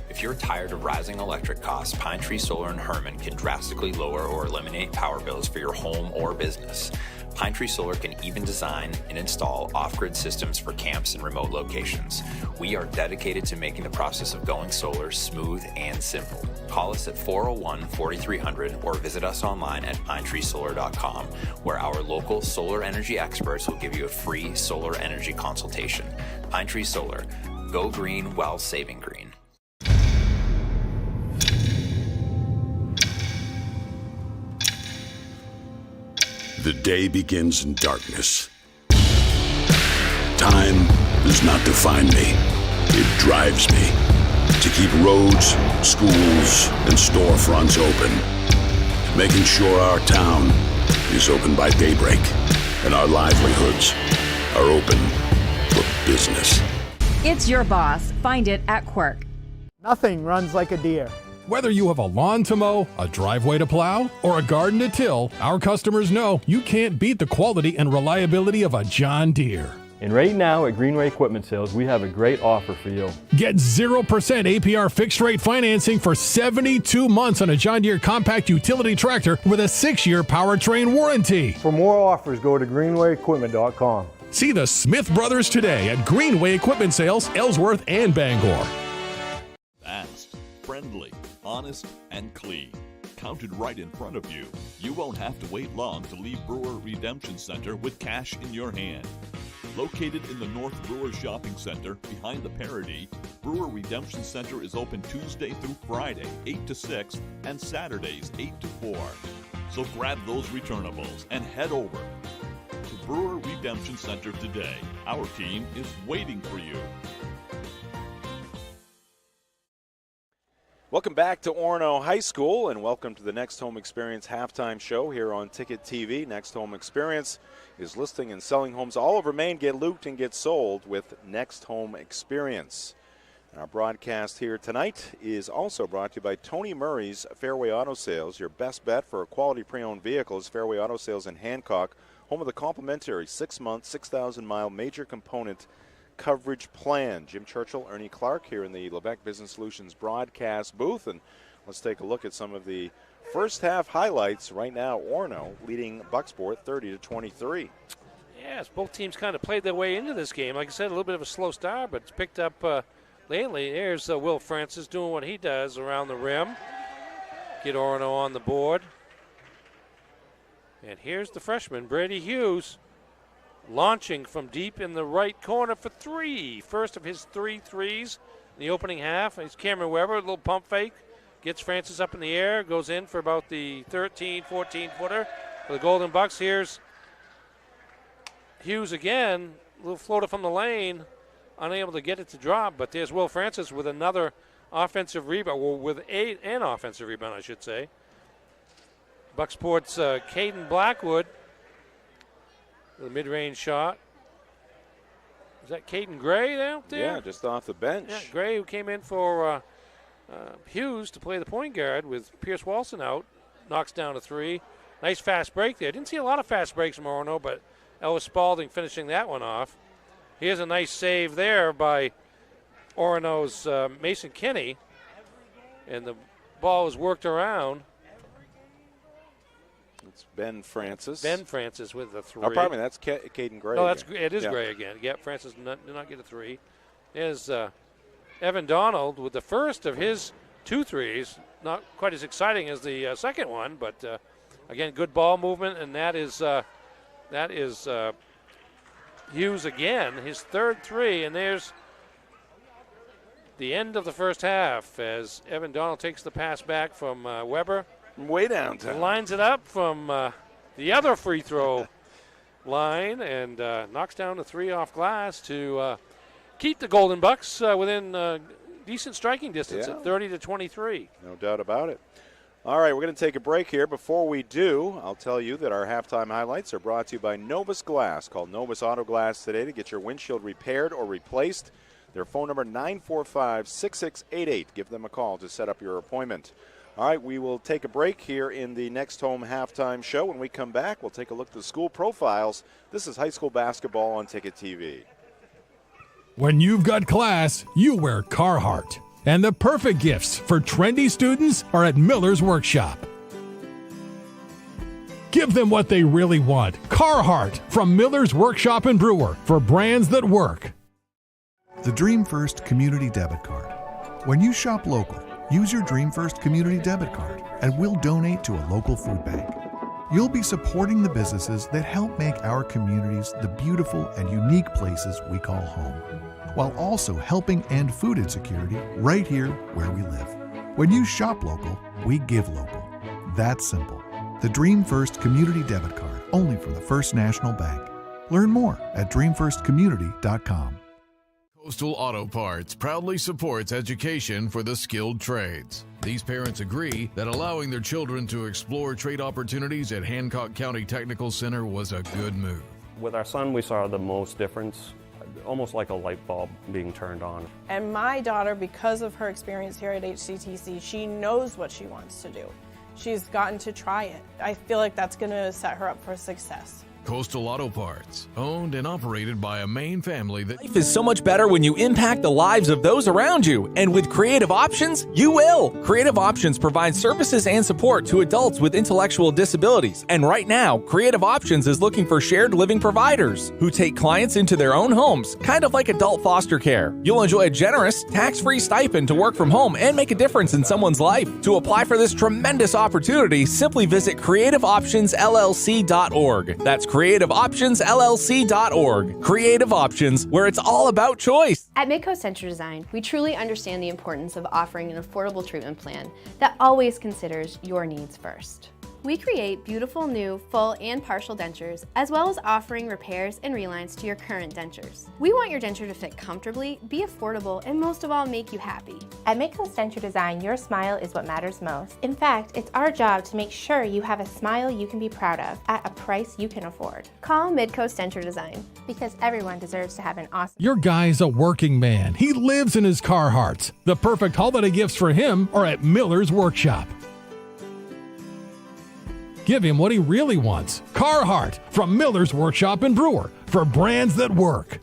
If you're tired of rising electric costs, Pine Tree Solar in Herman can drastically lower or eliminate power bills for your home or business. Pine Tree Solar can even design and install off-grid systems for camps and remote locations. We are dedicated to making the process of going solar smooth and simple. Call us at 401-4300 or visit us online at pinetreesolar.com, where our local solar energy experts will give you a free solar energy consultation. Pine Tree Solar. Go green while saving green. The day begins in darkness. Time does not define me. It drives me to keep roads, schools, and storefronts open, making sure our town is open by daybreak and our livelihoods are open for business. It's your boss. Find it at Quirk. Nothing runs like a deer. Whether you have a lawn to mow, a driveway to plow, or a garden to till, our customers know you can't beat the quality and reliability of a John Deere. And right now at Greenway Equipment Sales, we have a great offer for you. Get 0% APR fixed rate financing for 72 months on a John Deere compact utility tractor with a 6-year powertrain warranty. For more offers, go to greenwayequipment.com. See the Smith brothers today at Greenway Equipment Sales, Ellsworth and Bangor. Fast, friendly, honest, and clean. Counted right in front of you. You won't have to wait long to leave Brewer Redemption Center with cash in your hand. Located in the North Brewer Shopping Center behind the Parody, Brewer Redemption Center is open Tuesday through Friday, 8 to 6, and Saturdays, 8 to 4. So grab those returnables and head over to Brewer Redemption Center today. Our team is waiting for you. Welcome back to Orono High School, and welcome to the Next Home Experience halftime show here on Ticket TV. Next Home Experience is listing and selling homes all over Maine. Get looped and get sold with Next Home Experience. And our broadcast here tonight is also brought to you by Tony Murray's Fairway Auto Sales. Your best bet for quality pre-owned vehicles. Fairway Auto Sales in Hancock, home of the complimentary 6-month, 6,000-mile major component coverage plan. Jim Churchill, Ernie Clark here in the Lebec Business Solutions broadcast booth, and let's take a look at some of the first half highlights. Right now, Orono leading Bucksport 30-23. Yes, both teams kind of played their way into this game. Like I said, a little bit of a slow start, but it's picked up lately. There's Will Francis doing what he does around the rim. Get Orono on the board. And here's the freshman, Brady Hughes, launching from deep in the right corner for three. First of his 3 threes in the opening half. It's Cameron Weber, a little pump fake. Gets Francis up in the air, goes in for about the 13, 14-footer for the Golden Bucks. Here's Hughes again, a little floater from the lane, unable to get it to drop, but there's Will Francis with another offensive rebound, well, with an offensive rebound, I should say. Bucksport's Caden Blackwood, the mid-range shot. Is that Caden Gray out there? Yeah, just off the bench. Yeah, Gray, who came in for Hughes to play the point guard with Pierce Walson out, knocks down a three. Nice fast break there. Didn't see a lot of fast breaks from Orono, but Ellis Spalding finishing that one off. Here's a nice save there by Orono's Mason Kinney, and the ball was worked around. It's Ben Francis. Ben Francis with the three. Oh, pardon me, that's Caden Gray. No, it is Gray again. Yeah, Francis did not get a three. There's Evan Donald with the first of his 2 threes. Not quite as exciting as the second one, but again, good ball movement, and that is Hughes again, his 3rd three, and there's the end of the first half as Evan Donald takes the pass back from Weber. Way downtown. Lines it up from the other free throw line and knocks down the 3 off glass to keep the Golden Bucks within decent striking distance at 30-23. No doubt about it. All right, we're going to take a break here. Before we do, I'll tell you that our halftime highlights are brought to you by Novus Glass. Call Novus Auto Glass today to get your windshield repaired or replaced. Their phone number 945-6688. Give them a call to set up your appointment. All right, we will take a break here in the Next Home halftime show. When we come back, we'll take a look at the school profiles. This is high school basketball on Ticket TV. When you've got class, you wear Carhartt. And the perfect gifts for trendy students are at Miller's Workshop. Give them what they really want. Carhartt from Miller's Workshop in Brewer for brands that work. The Dream First Community Debit Card. When you shop local, use your Dream First Community Debit Card and we'll donate to a local food bank. You'll be supporting the businesses that help make our communities the beautiful and unique places we call home, while also helping end food insecurity right here where we live. When you shop local, we give local. That's simple. The Dream First Community Debit Card, only from the First National Bank. Learn more at dreamfirstcommunity.com. Coastal Auto Parts proudly supports education for the skilled trades. These parents agree that allowing their children to explore trade opportunities at Hancock County Technical Center was a good move. With our son, we saw the most difference, almost like a light bulb being turned on. And my daughter, because of her experience here at HCTC, she knows what she wants to do. She's gotten to try it. I feel like that's going to set her up for success. Coastal Auto Parts, owned and operated by a Maine family that... Life is so much better when you impact the lives of those around you. And with Creative Options, you will. Creative Options provides services and support to adults with intellectual disabilities. And right now, Creative Options is looking for shared living providers who take clients into their own homes, kind of like adult foster care. You'll enjoy a generous, tax-free stipend to work from home and make a difference in someone's life. To apply for this tremendous opportunity, simply visit creativeoptionsllc.org. That's creativeoptionsllc.org. Creative Options, where it's all about choice. At Midcoast Denture Design, we truly understand the importance of offering an affordable treatment plan that always considers your needs first. We create beautiful new full and partial dentures, as well as offering repairs and relines to your current dentures. We want your denture to fit comfortably, be affordable, and most of all, make you happy. At Midcoast Denture Design, your smile is what matters most. In fact, it's our job to make sure you have a smile you can be proud of at a price you can afford. Call Midcoast Denture Design, because everyone deserves to have an awesome... Your guy's a working man. He lives in his Carhartts. The perfect holiday gifts for him are at Miller's Workshop. Give him what he really wants. Carhartt from Miller's Workshop in Brewer for brands that work.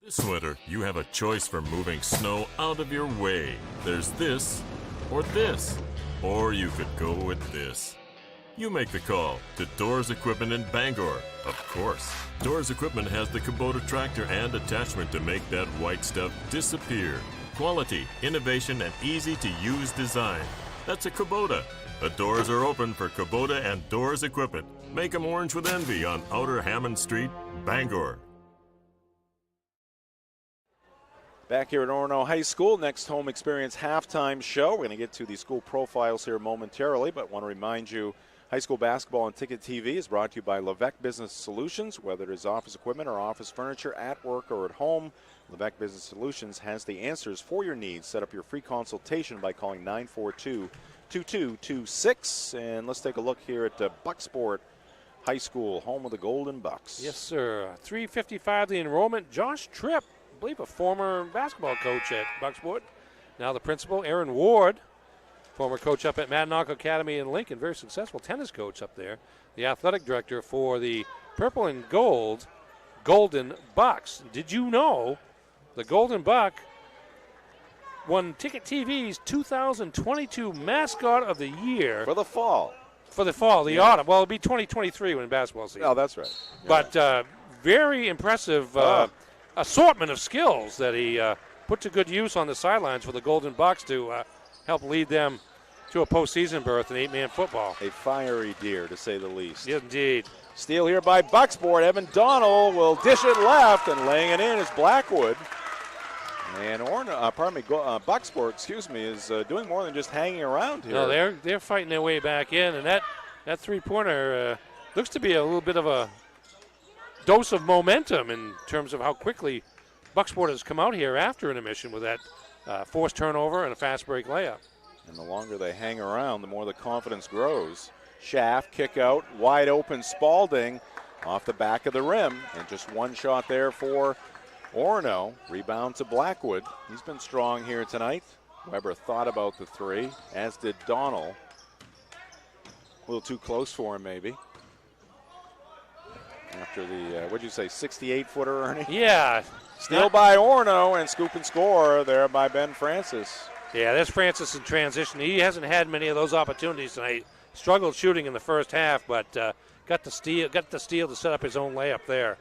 This winter, you have a choice for moving snow out of your way. There's this, or you could go with this. You make the call to Doors Equipment in Bangor. Of course, Doors Equipment has the Kubota tractor and attachment to make that white stuff disappear. Quality, innovation, and easy-to-use design. That's a Kubota. The doors are open for Kubota and Doors Equipment. Make them orange with envy on Outer Hammond Street, Bangor. Back here at Orono High School, next home experience halftime show. We're going to get to the school profiles here momentarily, but want to remind you, high school basketball on Ticket TV is brought to you by Levesque Business Solutions. Whether it is office equipment or office furniture at work or at home, Levesque Business Solutions has the answers for your needs. Set up your free consultation by calling 942-2226. And let's take a look here at Bucksport High School, home of the Golden Bucks. Yes, sir. 3:55 the enrollment. Josh Tripp, I believe a former basketball coach at Bucksport. Now the principal, Aaron Ward, former coach up at Madanauck Academy in Lincoln, very successful tennis coach up there. The athletic director for the Purple and Gold Golden Bucks. Did you know the Golden Buck won Ticket TV's 2022 Mascot of the Year. For the fall. The autumn. Well, it'll be 2023 when basketball season. Oh, that's right. But very impressive assortment of skills that he put to good use on the sidelines for the Golden Bucks to help lead them to a postseason berth in 8-man football. A fiery deer, to say the least. Yes, indeed. Steal here by Bucksport. Evan Donald will dish it left, and laying it in is Blackwood. And Bucksport, is doing more than just hanging around here. No, they're fighting their way back in, and that three-pointer looks to be a little bit of a dose of momentum in terms of how quickly Bucksport has come out here after intermission with that forced turnover and a fast break layup. And the longer they hang around, the more the confidence grows. Shaft, kick out, wide open Spalding off the back of the rim, and just one shot there for Orono. Rebound to Blackwood. He's been strong here tonight. Weber thought about the three, as did Donald. A little too close for him, maybe. After the, what'd you say, 68-footer, Ernie? Yeah. Steal by Orono, and scoop and score there by Ben Francis. Yeah, there's Francis in transition. He hasn't had many of those opportunities tonight. Struggled shooting in the first half, but got the steal to set up his own layup there.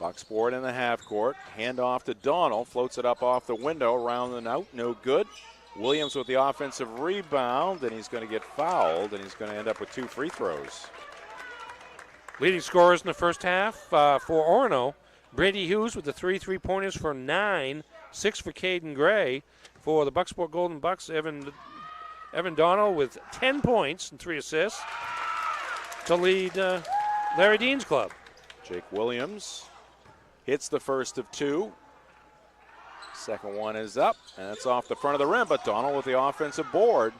Bucksport in the half court. Hand off to Donald. Floats it up off the window. Round and out. No good. Williams with the offensive rebound, and he's going to get fouled, and he's going to end up with 2 free throws. Leading scorers in the first half for Orono. Brady Hughes with the 3 3-pointers for 9. 6 for Caden Gray. For the Bucksport Golden Bucks, Evan Donald with 10 points and 3 assists to lead Larry Dean's club. Jake Williams hits the first of 2. Second one is up, and it's off the front of the rim, but Donald with the offensive board.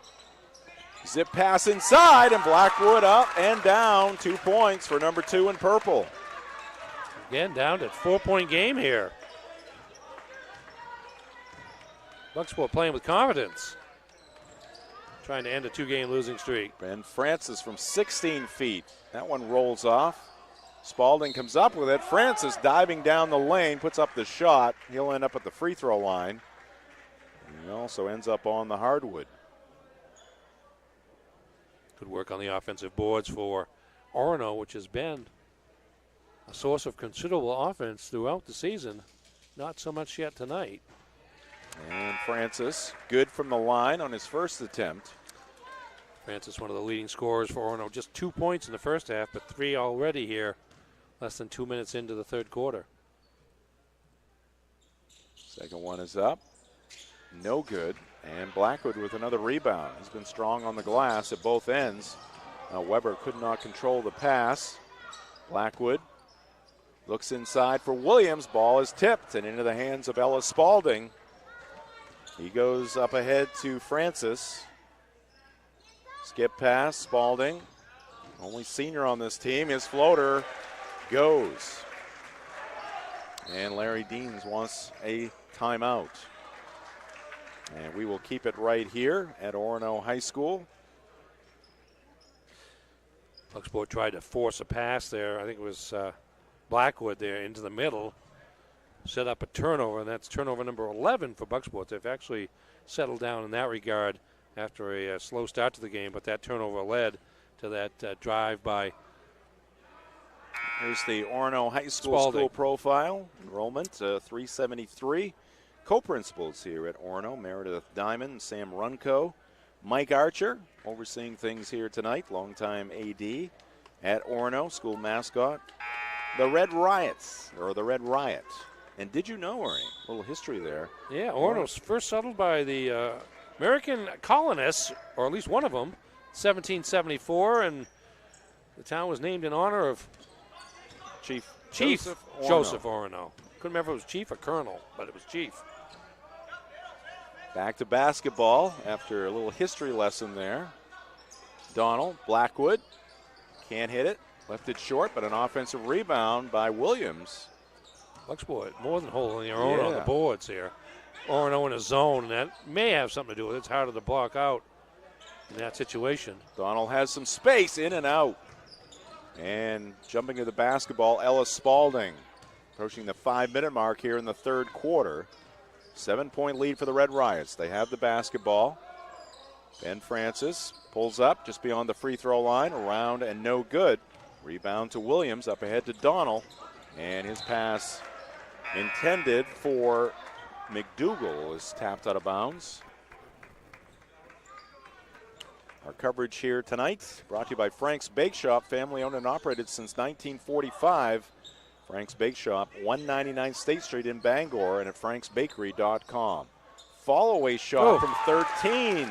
Zip pass inside, and Blackwood up and down. 2 points for number 2 in purple. Again, down to 4-point game here. Bucksport playing with confidence. trying to end a 2-game losing streak. Ben Francis from 16 feet. That one rolls off. Spalding comes up with it. Francis diving down the lane, puts up the shot. He'll end up at the free throw line. And he also ends up on the hardwood. Good work on the offensive boards for Orono, which has been a source of considerable offense throughout the season. Not so much yet tonight. And Francis, good from the line on his first attempt. Francis, one of the leading scorers for Orono. Just 2 points in the first half, but 3 already here, less than 2 minutes into the third quarter. Second one is up. No good. And Blackwood with another rebound. He's been strong on the glass at both ends. Weber could not control the pass. Blackwood looks inside for Williams. Ball is tipped and into the hands of Ellis Spalding. He goes up ahead to Francis. Skip pass, Spalding. Only senior on this team. His floater goes. And Larry Deans wants a timeout. And we will keep it right here at Orono High School. Bucksport tried to force a pass there. I think it was Blackwood there into the middle. Set up a turnover, and that's turnover number 11 for Bucksport. They've actually settled down in that regard after a slow start to the game, but that turnover led to that drive by Here's the Orono High School school profile. Enrollment 373. Co-principals here at Orono, Meredith Diamond and Sam Runco. Mike Archer overseeing things here tonight, longtime AD at Orono, school mascot. The Red Riots, or the Red Riot. And did you know, Ernie, a little history there. Yeah, Orono's first settled by the American colonists, or at least one of them, 1774, and the town was named in honor of Chief Joseph Orono. Couldn't remember if it was chief or colonel, but it was chief. Back to basketball after a little history lesson there. Donald, Blackwood, can't hit it. Left it short, but an offensive rebound by Williams. Bucksport more than holding their own on the boards here. Orono in a zone, and that may have something to do with it. It's harder to block out in that situation. Donald has some space, in and out. And jumping to the basketball, Ellis Spalding. Approaching the 5-minute mark here in the third quarter. 7-point lead for the Red Riots. They have the basketball. Ben Francis pulls up just beyond the free throw line. Around and no good. Rebound to Williams, up ahead to Donald. And his pass intended for McDougal is tapped out of bounds. Our coverage here tonight brought to you by Frank's Bake Shop, family owned and operated since 1945. Frank's Bake Shop, 199 State Street in Bangor, and at franksbakery.com. Follow-away shot from 13.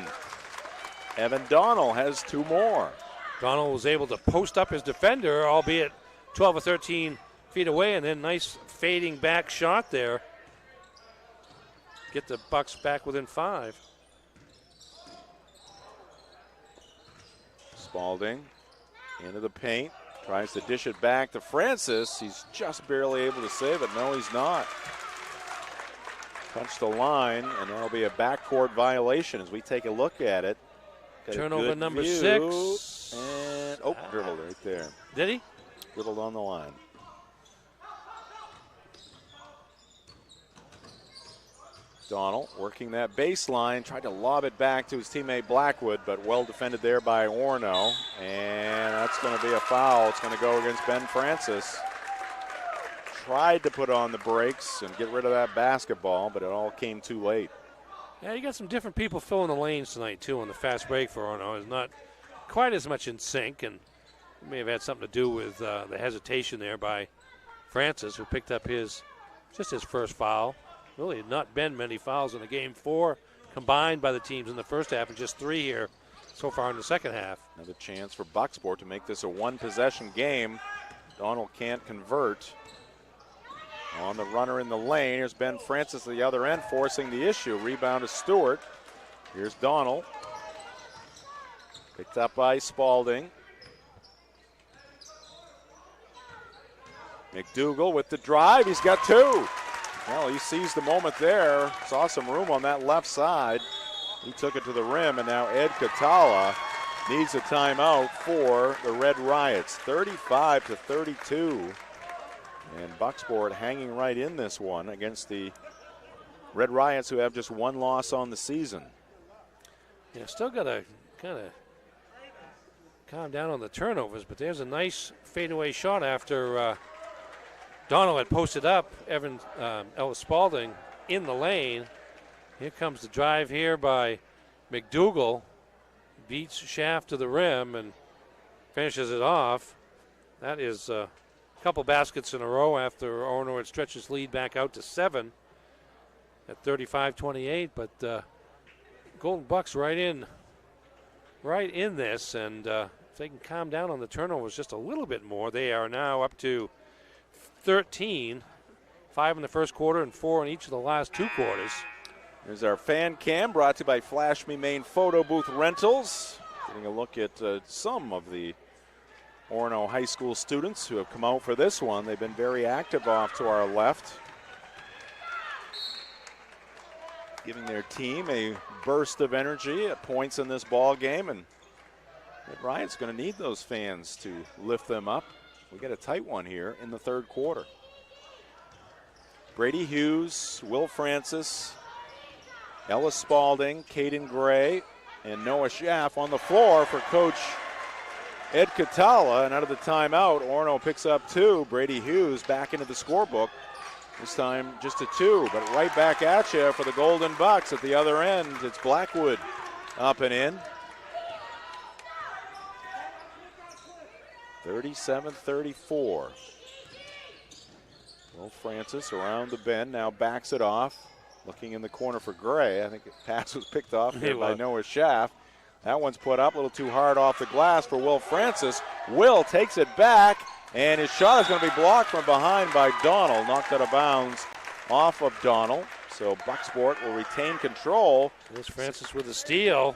Evan Donald has 2 more. Donald was able to post up his defender, albeit 12 or 13 feet away, and then nice fading back shot there. Get the Bucks back within 5. Spalding into the paint. Tries to dish it back to Francis. He's just barely able to save it. No, he's not. Touched the line, and that'll be a backcourt violation as we take a look at it. Got turnover number view, 6. And, dribbled right there. Did he? Dribbled on the line. Donald working that baseline, tried to lob it back to his teammate Blackwood, but well defended there by Orono. And that's going to be a foul. It's going to go against Ben Francis. Tried to put on the brakes and get rid of that basketball, but it all came too late. Yeah, you got some different people filling the lanes tonight, too, on the fast break for Orono. It's not quite as much in sync, and it may have had something to do with the hesitation there by Francis, who picked up his first foul. Really had not been many fouls in the game. 4 combined by the teams in the first half, and just 3 here so far in the second half. Another chance for Bucksport to make this a one-possession game. Donald can't convert. On the runner in the lane, here's Ben Francis at the other end, forcing the issue. Rebound to Stewart. Here's Donald. Picked up by Spalding. McDougal with the drive. He's got 2. Well, he seized the moment there. Saw some room on that left side. He took it to the rim, and now Ed Catala needs a timeout for the Red Riots. 35-32. And Bucksport hanging right in this one against the Red Riots, who have just one loss on the season. Yeah, still got to kind of calm down on the turnovers, but there's a nice fadeaway shot after Donald had posted up Ellis Spalding in the lane. Here comes the drive here by McDougal. Beats Schaff to the rim and finishes it off. That is a couple baskets in a row after Orono had stretched his lead back out to 7 at 35-28. But Golden Bucks right in this, and if they can calm down on the turnovers just a little bit more, they are now up to 13, 5 in the first quarter and 4 in each of the last 2 quarters. Here's our fan cam brought to you by Flash Me Main Photo Booth Rentals. Getting a look at some of the Orono High School students who have come out for this one. They've been very active off to our left, giving their team a burst of energy at points in this ball game, and Red Riot's going to need those fans to lift them up. We get a tight one here in the third quarter. Brady Hughes, Will Francis, Ellis Spalding, Caden Gray, and Noah Schaff on the floor for Coach Ed Catala. And out of the timeout, Orono picks up 2. Brady Hughes back into the scorebook. This time just a 2, but right back at you for the Golden Bucks. At the other end, it's Blackwood up and in. 37-34. Will Francis around the bend, now backs it off. Looking in the corner for Gray. I think the pass was picked off here by Noah Schaff. That one's put up a little too hard off the glass for Will Francis. Will takes it back, and his shot is going to be blocked from behind by Donald. Knocked out of bounds off of Donald. So Bucksport will retain control. There's Francis with a steal.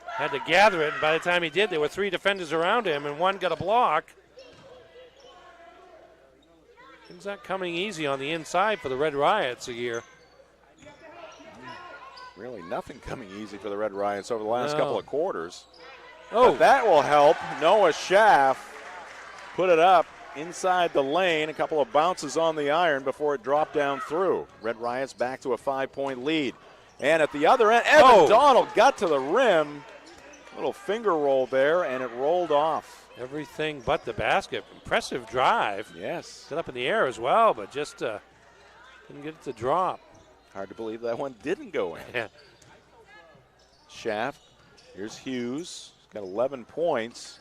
Had to gather it, and by the time he did, there were 3 defenders around him, and one got a block. Things not coming easy on the inside for the Red Riots here. Really nothing coming easy for the Red Riots over the last couple of quarters. Oh, but that will help. Noah Schaff put it up inside the lane. A couple of bounces on the iron before it dropped down through. Red Riots back to a 5-point lead. And at the other end, Evan Donald got to the rim. Little finger roll there, and it rolled off. Everything but the basket. Impressive drive. Yes. Set up in the air as well, but just didn't get it to drop. Hard to believe that one didn't go in. Yeah. Schaff. Here's Hughes. He's got 11 points.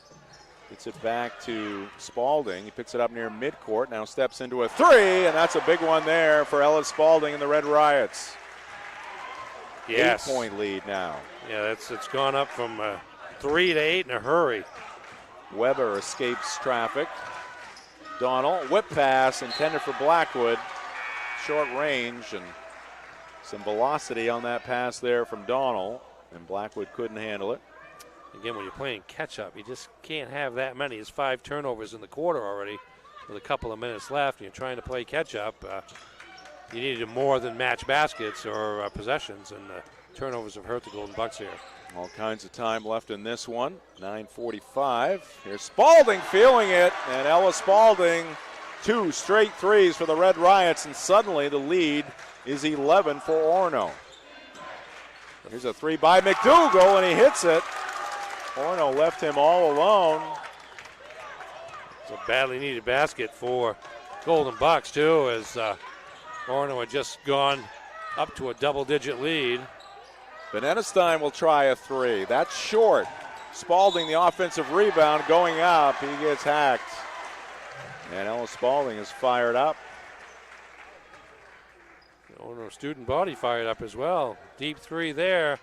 Gets it back to Spalding. He picks it up near midcourt. Now steps into a 3, and that's a big one there for Ellis Spalding and the Red Riots. Yes. 8-point lead now. Yeah, it's gone up from 3 to 8 in a hurry. Weber escapes traffic. Donald, whip pass intended for Blackwood. Short range and some velocity on that pass there from Donald, and Blackwood couldn't handle it. Again, when you're playing catch-up, you just can't have that many. It's 5 turnovers in the quarter already with a couple of minutes left, and you're trying to play catch-up. You needed more than match baskets or possessions, and turnovers have hurt the Golden Bucks here. All kinds of time left in this one. 9:45. Here's Spalding feeling it, and Ellis Spalding, 2 straight threes for the Red Riots, and suddenly the lead is 11 for Orono. Here's a 3 by McDougal, and he hits it. Orono left him all alone. It's a badly needed basket for Golden Bucks, too, as Orono had just gone up to a double-digit lead. Benenestein will try a 3. That's short. Spalding, the offensive rebound, going up. He gets hacked. And Ellis Spalding is fired up. Orono student body fired up as well. Deep 3 there.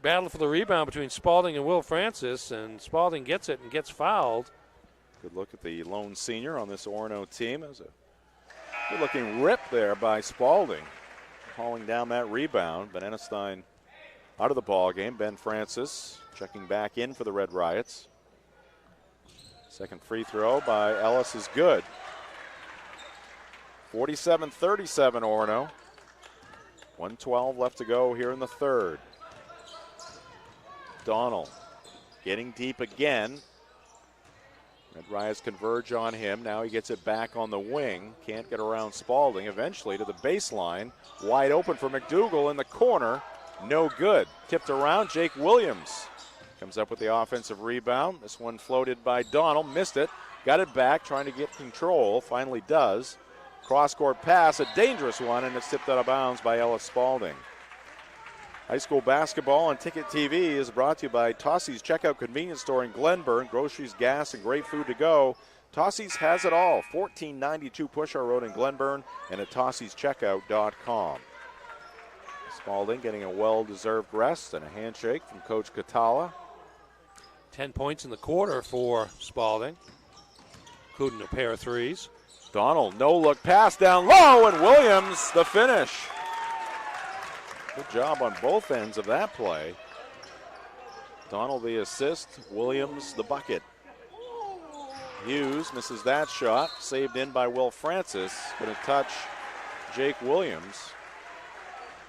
Battle for the rebound between Spalding and Will Francis, and Spalding gets it and gets fouled. Good look at the lone senior on this Orono team. It was a good-looking rip there by Spalding, hauling down that rebound. Benenestein out of the ball game. Ben Francis checking back in for the Red Riots. Second free throw by Ellis is good. 47-37 Orono. 1:12 left to go here in the third. Donald getting deep again. Red Riots converge on him. Now he gets it back on the wing. Can't get around Spalding. Eventually to the baseline. Wide open for McDougal in the corner. No good. Tipped around. Jake Williams comes up with the offensive rebound. This one floated by Donald. Missed it. Got it back. Trying to get control. Finally does. Cross-court pass. A dangerous one. And it's tipped out of bounds by Ellis Spalding. High school basketball on Ticket TV is brought to you by Tossie's Checkout Convenience Store in Glenburn. Groceries, gas, and great food to go. Tossie's has it all. 1492 Pusher Road in Glenburn and at tossiescheckout.com. Spalding getting a well-deserved rest and a handshake from Coach Katala. 10 points in the quarter for Spalding, including a pair of threes. Donald, no-look pass down low, and Williams the finish. Good job on both ends of that play. Donald the assist, Williams the bucket. Hughes misses that shot, saved in by Will Francis. Going to touch Jake Williams.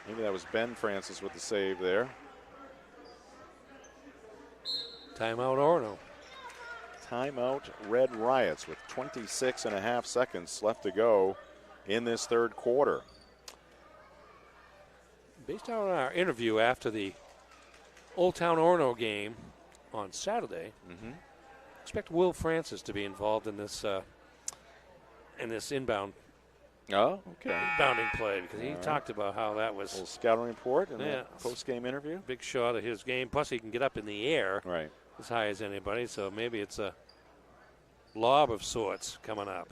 Maybe that was Ben Francis with the save there. Timeout Orono. Timeout Red Riots with 26.5 seconds left to go in this third quarter. Based on our interview after the Old Town Orono game on Saturday, expect Will Francis to be involved in this inbound. Oh, okay. Inbounding play, because he talked about how that was. A little scouting report in the post-game interview. Big shot of his game. Plus, he can get up in the air right as high as anybody. So maybe it's a lob of sorts coming up.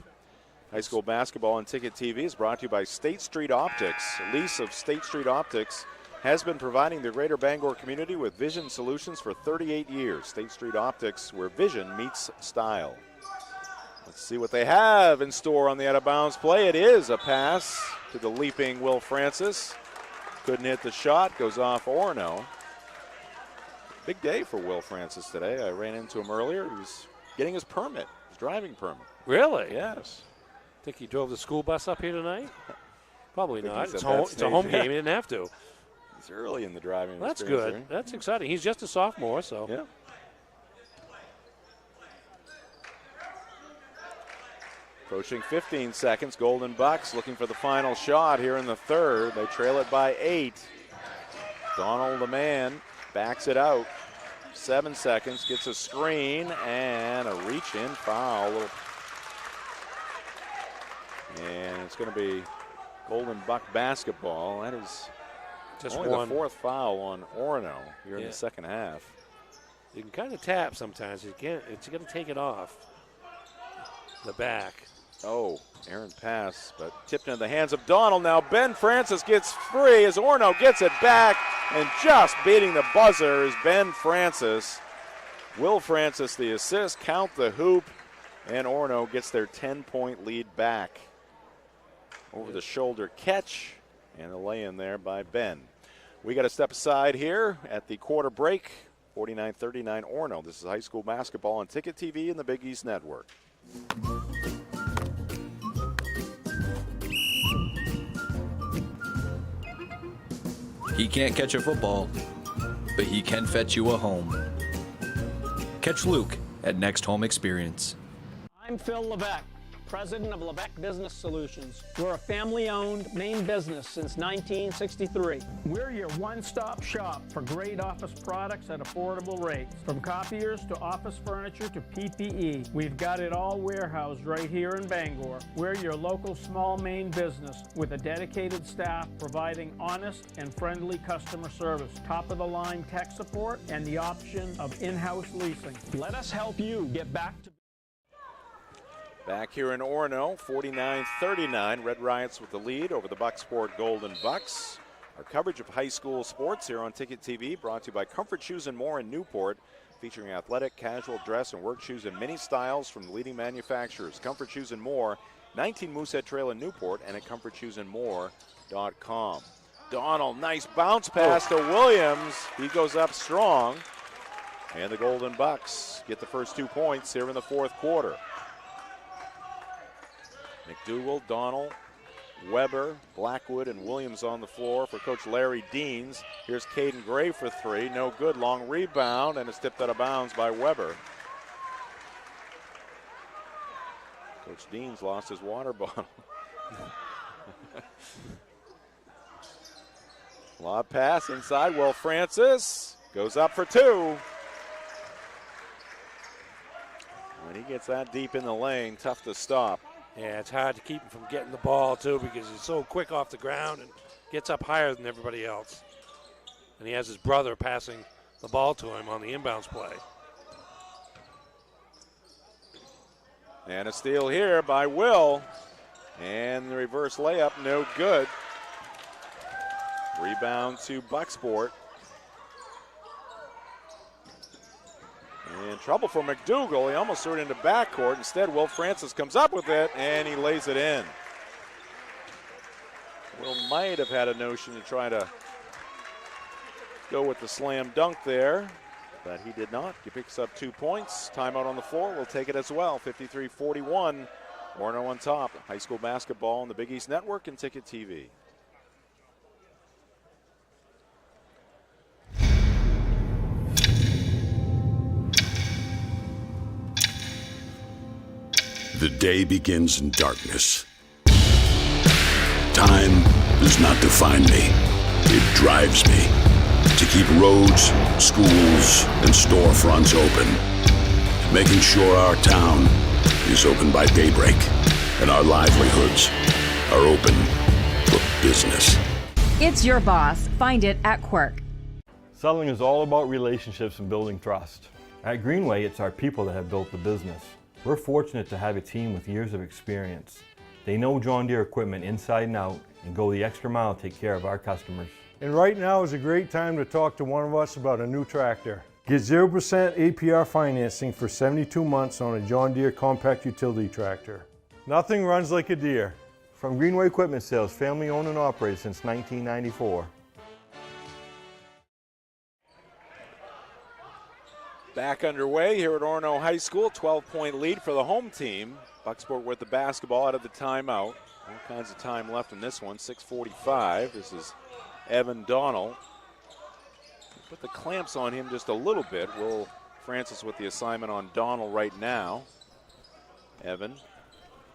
High school basketball on Ticket TV is brought to you by State Street Optics. Lease of State Street Optics has been providing the greater Bangor community with vision solutions for 38 years. State Street Optics, where vision meets style. Let's see what they have in store on the out-of-bounds play. It is a pass to the leaping Will Francis. Couldn't hit the shot, goes off Orono. Big day for Will Francis today. I ran into him earlier. He was getting his permit, his driving permit. Really? Yes. Think he drove the school bus up here tonight? Probably not. It's a home game. He didn't have to. He's early in the driving. That's good. There. That's exciting. He's just a sophomore, so. Yeah. Approaching 15 seconds. Golden Bucks looking for the final shot here in the third. They trail it by 8. Donald, the man, backs it out. 7 seconds. Gets a screen and a reach-in foul. And it's going to be Golden Buck basketball. That is just only the fourth foul on Orono here in the second half. You can kind of tap sometimes. It's going to take it off the back. Oh, errant pass, but tipped into the hands of Donald. Now Ben Francis gets free as Orono gets it back, and just beating the buzzer is Ben Francis. Will Francis the assist, count the hoop, and Orono gets their 10-point lead back. Over the shoulder catch, and a lay-in there by Ben. We got to step aside here at the quarter break. 49-39 Orono. This is high school basketball on Ticket TV and the Big East Network. He can't catch a football, but he can fetch you a home. Catch Luke at Next Home Experience. I'm Phil Levesque, president of Levesque Business Solutions. We're a family-owned Maine business since 1963. We're your one-stop shop for great office products at affordable rates. From copiers to office furniture to PPE, we've got it all warehoused right here in Bangor. We're your local small Maine business with a dedicated staff providing honest and friendly customer service, top-of-the-line tech support, and the option of in-house leasing. Let us help you get back to Back here in Orono, 49-39. Red Riots with the lead over the Bucksport Golden Bucks. Our coverage of high school sports here on Ticket TV brought to you by Comfort Shoes and More in Newport, featuring athletic, casual dress, and work shoes in many styles from the leading manufacturers. Comfort Shoes and More, 19 Moosehead Trail in Newport, and at comfortshoesandmore.com. Donald, nice bounce pass to Williams. He goes up strong. And the Golden Bucks get the first 2 points here in the fourth quarter. McDougal, Donald, Weber, Blackwood, and Williams on the floor for Coach Larry Deans. Here's Caden Gray for three. No good. Long rebound, and it's tipped out of bounds by Weber. Coach Deans lost his water bottle. Lob pass inside. Will Francis goes up for two. When he gets that deep in the lane, tough to stop. Yeah, it's hard to keep him from getting the ball, too, because he's so quick off the ground and gets up higher than everybody else. And he has his brother passing the ball to him on the inbounds play. And a steal here by Will. And the reverse layup, no good. Rebound to Bucksport. And trouble for McDougal. He almost threw it into backcourt. Instead, Will Francis comes up with it, and he lays it in. Will might have had a notion to try to go with the slam dunk there, but he did not. He picks up 2 points. Timeout on the floor. We'll take it as well. 53-41. Orono on top. High school basketball on the Big East Network and Ticket TV. The day begins in darkness. Time does not define me. It drives me to keep roads, schools, and storefronts open, making sure our town is open by daybreak and our livelihoods are open for business. It's your boss. Find it at Quirk. Selling is all about relationships and building trust. At Greenway, it's our people that have built the business. We're fortunate to have a team with years of experience. They know John Deere equipment inside and out and go the extra mile to take care of our customers. And right now is a great time to talk to one of us about a new tractor. Get 0% APR financing for 72 months on a John Deere compact utility tractor. Nothing runs like a Deere. From Greenway Equipment Sales, family owned and operated since 1994. Back underway here at Orono High School. 12-point lead for the home team. Bucksport with the basketball out of the timeout. All kinds of time left in this one. 6:45. This is Evan Donnell. Put the clamps on him just a little bit. Will Francis with the assignment on Donnell right now. Evan.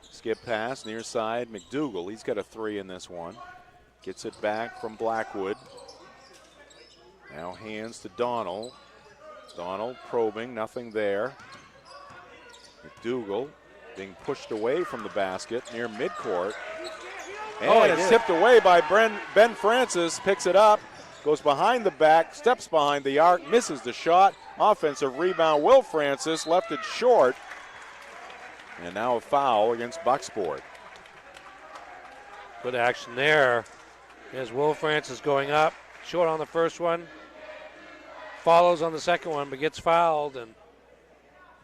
Skip pass, near side. McDougal. He's got a three in this one. Gets it back from Blackwood. Now hands to Donnell. Donnell probing, nothing there. McDougal being pushed away from the basket near midcourt. And it's tipped away by Ben Francis, picks it up, goes behind the back, steps behind the arc, misses the shot. Offensive rebound, Will Francis left it short. And now a foul against Bucksport. Good action there. There's Will Francis going up, short on the first one. Follows on the second one, but gets fouled, and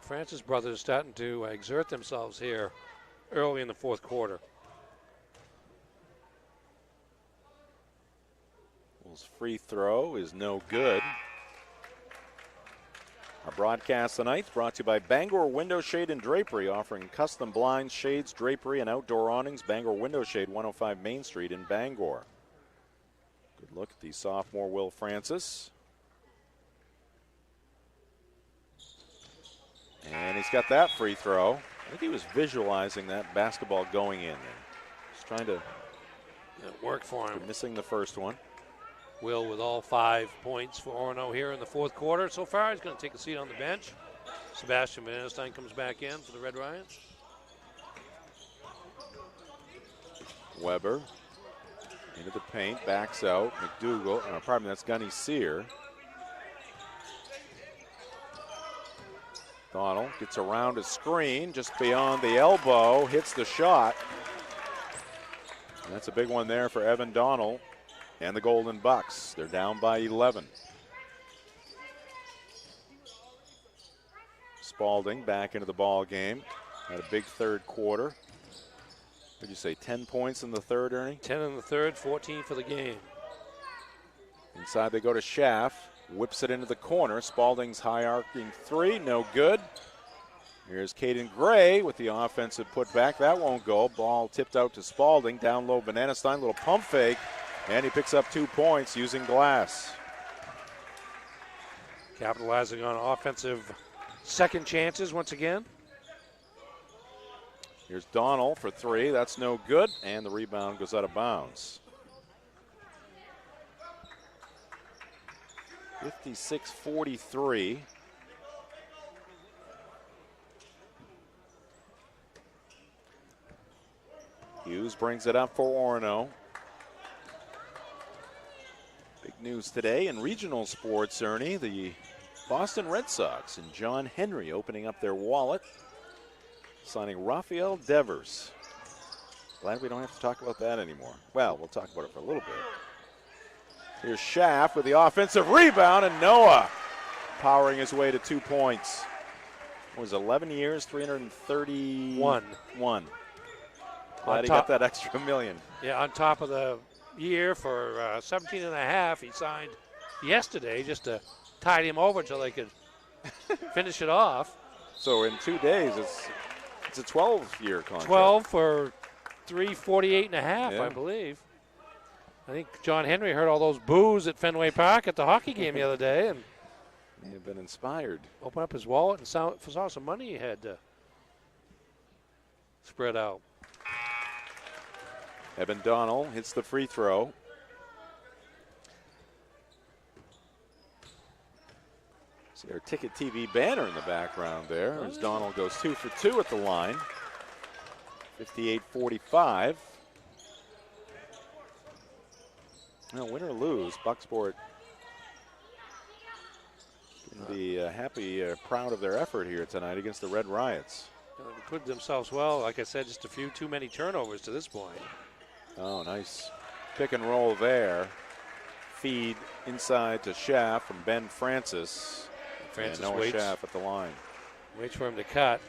Francis brothers starting to exert themselves here early in the fourth quarter. Will's free throw is no good. Our broadcast tonight is brought to you by Bangor Window Shade and Drapery, offering custom blinds, shades, drapery, and outdoor awnings. Bangor Window Shade, 105 Main Street in Bangor. Good look at the sophomore Will Francis. And he's got that free throw. I think he was visualizing that basketball going in. He's trying to work for him. Missing the first one. Will with all 5 points for Orono here in the fourth quarter so far. He's going to take a seat on the bench. Sebastian Van Enstein comes back in for the Red Lions. Weber into the paint, backs out. McDougal, that's Gunny Sear. Donnell gets around a screen just beyond the elbow, hits the shot. And that's a big one there for Evan Donnell and the Golden Bucks. They're down by 11. Spalding back into the ball game. Had a big third quarter. What did you say, 10 points in the third, Ernie? 10 in the third, 14 for the game. Inside they go to Schaff. Whips it into the corner. Spalding's high arcing three, no good. Here's Caden Gray with the offensive putback. That won't go. Ball tipped out to Spalding. Down low, Bananastein, little pump fake. And he picks up 2 points using glass. Capitalizing on offensive second chances once again. Here's Donald for 3. That's no good. And the rebound goes out of bounds. 56-43. Hughes brings it up for Orono. Big news today in regional sports, Ernie. The Boston Red Sox and John Henry opening up their wallet, signing Rafael Devers. Glad we don't have to talk about that anymore. Well, we'll talk about it for a little bit. Here's Schaff with the offensive rebound, and Noah powering his way to 2 points. It was 11 years, 331. Glad he got that extra million. Yeah, on top of the year for 17 and a half he signed yesterday just to tide him over until they could finish it off. So in 2 days, it's a 12-year contract. 12 for 348 and a half, I believe. I think John Henry heard all those boos at Fenway Park at the hockey game the other day and may have been inspired. Opened up his wallet and saw some money he had to spread out. Evan Donald hits the free throw. See our Ticket TV banner in the background there as Donald goes 2 for 2 at the line. 58-45. Now, win or lose, Bucksport can be happy, proud of their effort here tonight against the Red Riots. They put themselves well. Like I said, just a few too many turnovers to this point. Oh, nice pick and roll there. Feed inside to Schaff from Ben Francis. Francis and Noah waits. Schaff at the line. Waits for him to cut.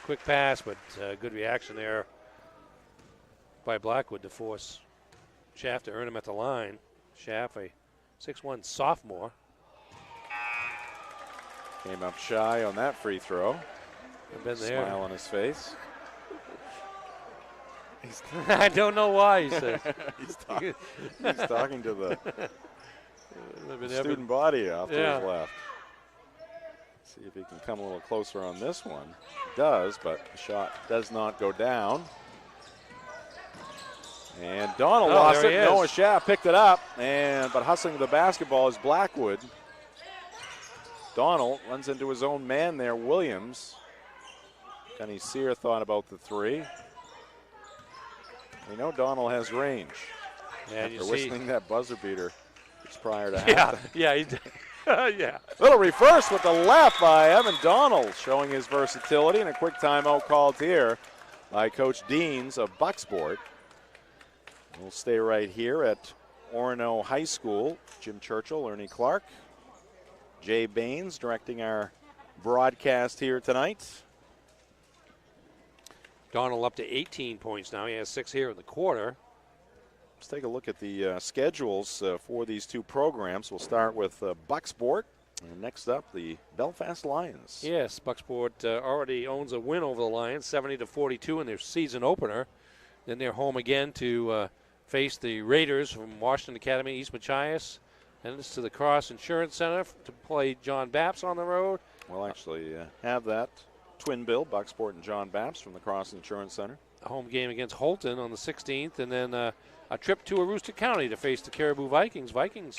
Quick pass, but good reaction there by Blackwood to force Schaff to earn him at the line. Schaff, a 6'1" sophomore. Came up shy on that free throw. I've been there. Smile on his face. I don't know why, he said. he's talking to the student body off to his left. See if he can come a little closer on this one. He does, but the shot does not go down. And Donald lost it. Noah Schaff picked it up, but hustling the basketball is Blackwood. Donald runs into his own man there, Williams. Kenny Sear thought about the 3. We know Donald has range. Yeah, after whistling that buzzer beater just prior to halftime. Yeah, he did. Yeah. Little reverse with the left by Evan Donald, showing his versatility, and a quick timeout called here by Coach Deans of Bucksport. We'll stay right here at Orono High School. Jim Churchill, Ernie Clark, Jay Baines directing our broadcast here tonight. Donald up to 18 points now. He has 6 here in the quarter. Let's take a look at the schedules for these two programs. We'll start with Bucksport. And next up, the Belfast Lions. Yes, Bucksport already owns a win over the Lions, 70-42 in their season opener. Then they're home again to face the Raiders from Washington Academy, East Machias. And it's to the Cross Insurance Center to play John Baps on the road. We'll actually have that twin bill, Bucksport and John Baps from the Cross Insurance Center. A home game against Holton on the 16th, and then a trip to Aroostook County to face the Caribou Vikings. Vikings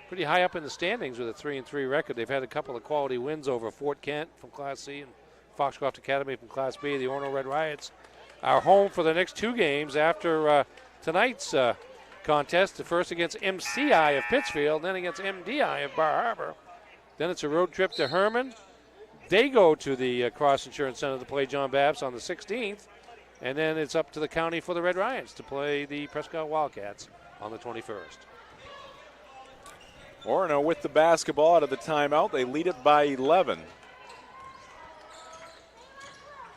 pretty high up in the standings with a 3-3 record. They've had a couple of quality wins over Fort Kent from Class C and Foxcroft Academy from Class B. The Orono Red Riots are home for the next 2 games after tonight's contest. The first against MCI of Pittsfield, then against MDI of Bar Harbor. Then it's a road trip to Herman. They go to the Cross Insurance Center to play John Baps on the 16th. And then it's up to the county for the Red Riots to play the Prescott Wildcats on the 21st. Orono with the basketball out of the timeout. They lead it by 11.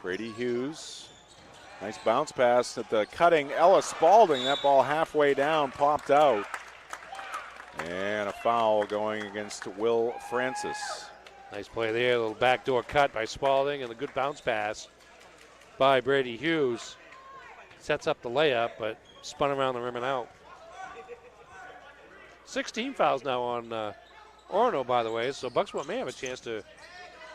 Brady Hughes. Nice bounce pass at the cutting Ella Spalding. That ball halfway down popped out. And a foul going against Will Francis. Nice play there. A little backdoor cut by Spalding and a good bounce pass by Brady Hughes. Sets up the layup, but spun around the rim and out. 16 fouls now on Orono, by the way, so Bucksport may have a chance to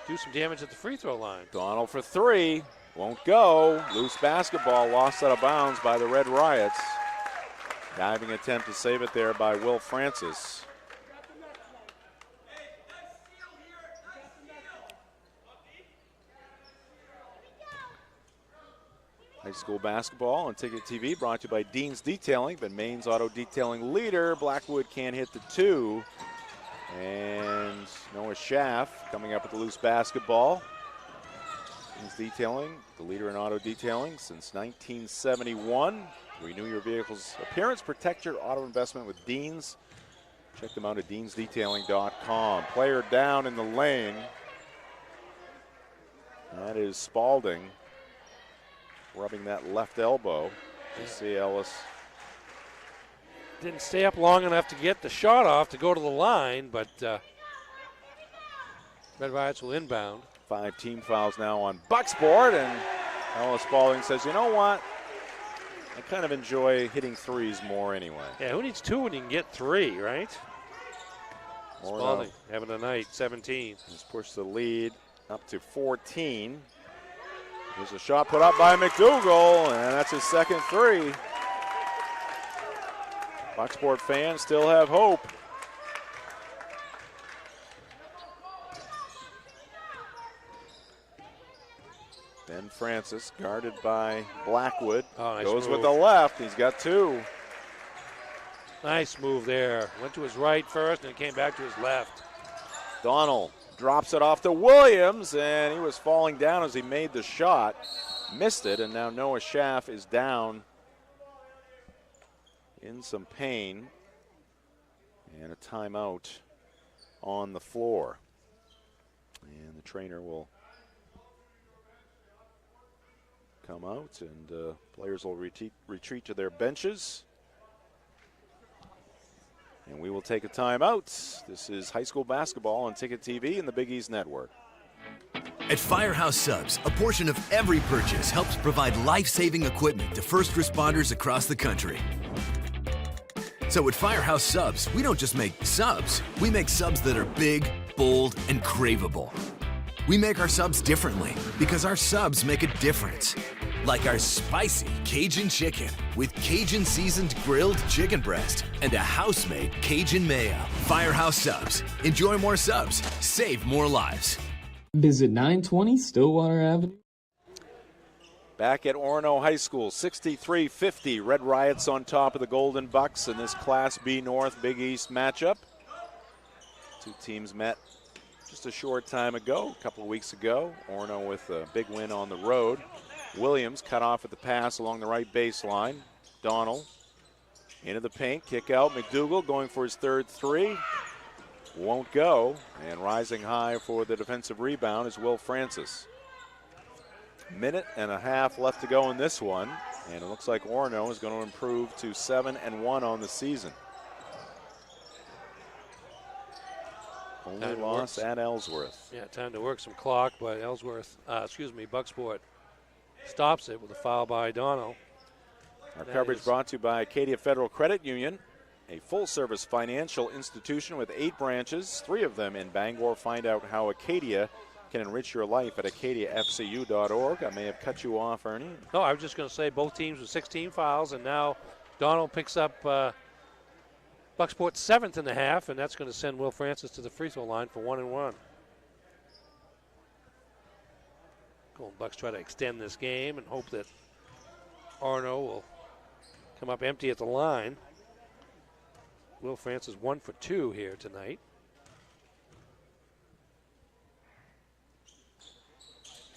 do some damage at the free throw line. Donald for three. Won't go. Loose basketball lost out of bounds by the Red Riots. Diving attempt to save it there by Will Francis. High school basketball on Ticket TV brought to you by Dean's Detailing, been Maine's auto detailing leader. Blackwood can't hit the two. And Noah Schaff coming up with the loose basketball. Dean's Detailing, the leader in auto detailing since 1971. Renew your vehicle's appearance, protect your auto investment with Dean's. Check them out at deansdetailing.com. Player down in the lane. That is Spalding, rubbing that left elbow. You see Ellis. Didn't stay up long enough to get the shot off to go to the line, but Red Riots will inbound. 5 team fouls now on Bucksport, and Ellis Spalding says, you know what? I kind of enjoy hitting threes more anyway. Yeah, who needs 2 when you can get 3, right? Spalding having a night, 17. He's pushed the lead up to 14. There's a shot put up by McDougal, and that's his second 3. Bucksport fans still have hope. Ben Francis, guarded by Blackwood, nice goes move with the left. He's got 2. Nice move there. Went to his right first and came back to his left. Donald drops it off to Williams, and he was falling down as he made the shot. Missed it, and now Noah Schaff is down in some pain. And a timeout on the floor. And the trainer will come out, and players will retreat to their benches. And we will take a timeout. This is high school basketball on Ticket TV and the Big East Network. At Firehouse Subs, a portion of every purchase helps provide life-saving equipment to first responders across the country. So at Firehouse Subs, we don't just make subs. We make subs that are big, bold, and craveable. We make our subs differently because our subs make a difference. Like our spicy Cajun chicken with Cajun seasoned grilled chicken breast and a house-made Cajun mayo. Firehouse Subs. Enjoy more subs. Save more lives. Visit 920 Stillwater Avenue. Back at Orono High School, 63-50. Red Riots on top of the Golden Bucks in this Class B North Big East matchup. 2 teams met just a short time ago, a couple of weeks ago. Orono with a big win on the road. Williams cut off at the pass along the right baseline. Donald into the paint, kick out. McDougal going for his third 3. Won't go. And rising high for the defensive rebound is Will Francis. Minute and a half left to go in this one, and it looks like Orono is going to improve to 7-1 on the season. Only loss at Ellsworth. Yeah, time to work some clock, but Bucksport stops it with a foul by Donald. Our coverage brought to you by Acadia Federal Credit Union, a full-service financial institution with 8 branches, 3 of them in Bangor. Find out how Acadia can enrich your life at acadiafcu.org. I may have cut you off, Ernie. No, I was just going to say both teams with 16 fouls, and now Donald picks up Bucksport's 7th in the half, and that's going to send Will Francis to the free throw line for 1-1. Golden Bucks try to extend this game and hope that Orono will come up empty at the line. Will Francis 1 for 2 here tonight.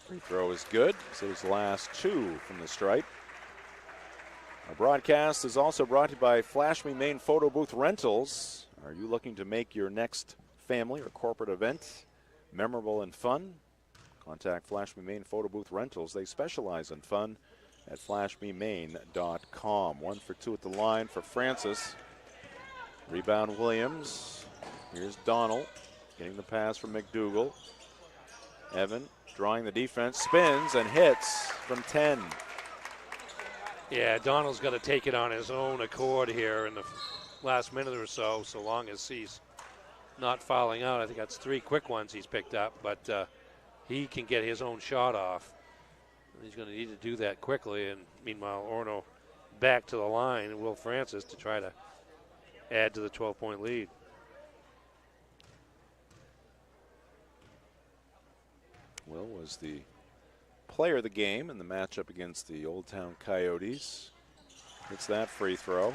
Free throw is good. So his last 2 from the stripe. Our broadcast is also brought to you by Flash Me Maine Photo Booth Rentals. Are you looking to make your next family or corporate event memorable and fun? Contact Flash Me Maine Photo Booth Rentals. They specialize in fun at flashmemaine.com. 1 for 2 at the line for Francis. Rebound Williams. Here's Donald. Getting the pass from McDougal. Evan drawing the defense, spins and hits from 10. Yeah, Donald's got to take it on his own accord here in the last minute or so long as he's not fouling out. I think that's 3 quick ones he's picked up, but he can get his own shot off. He's going to need to do that quickly, and meanwhile, Orono back to the line, and Will Francis to try to add to the 12-point lead. Will was the player of the game in the matchup against the Old Town Coyotes. It's that free throw.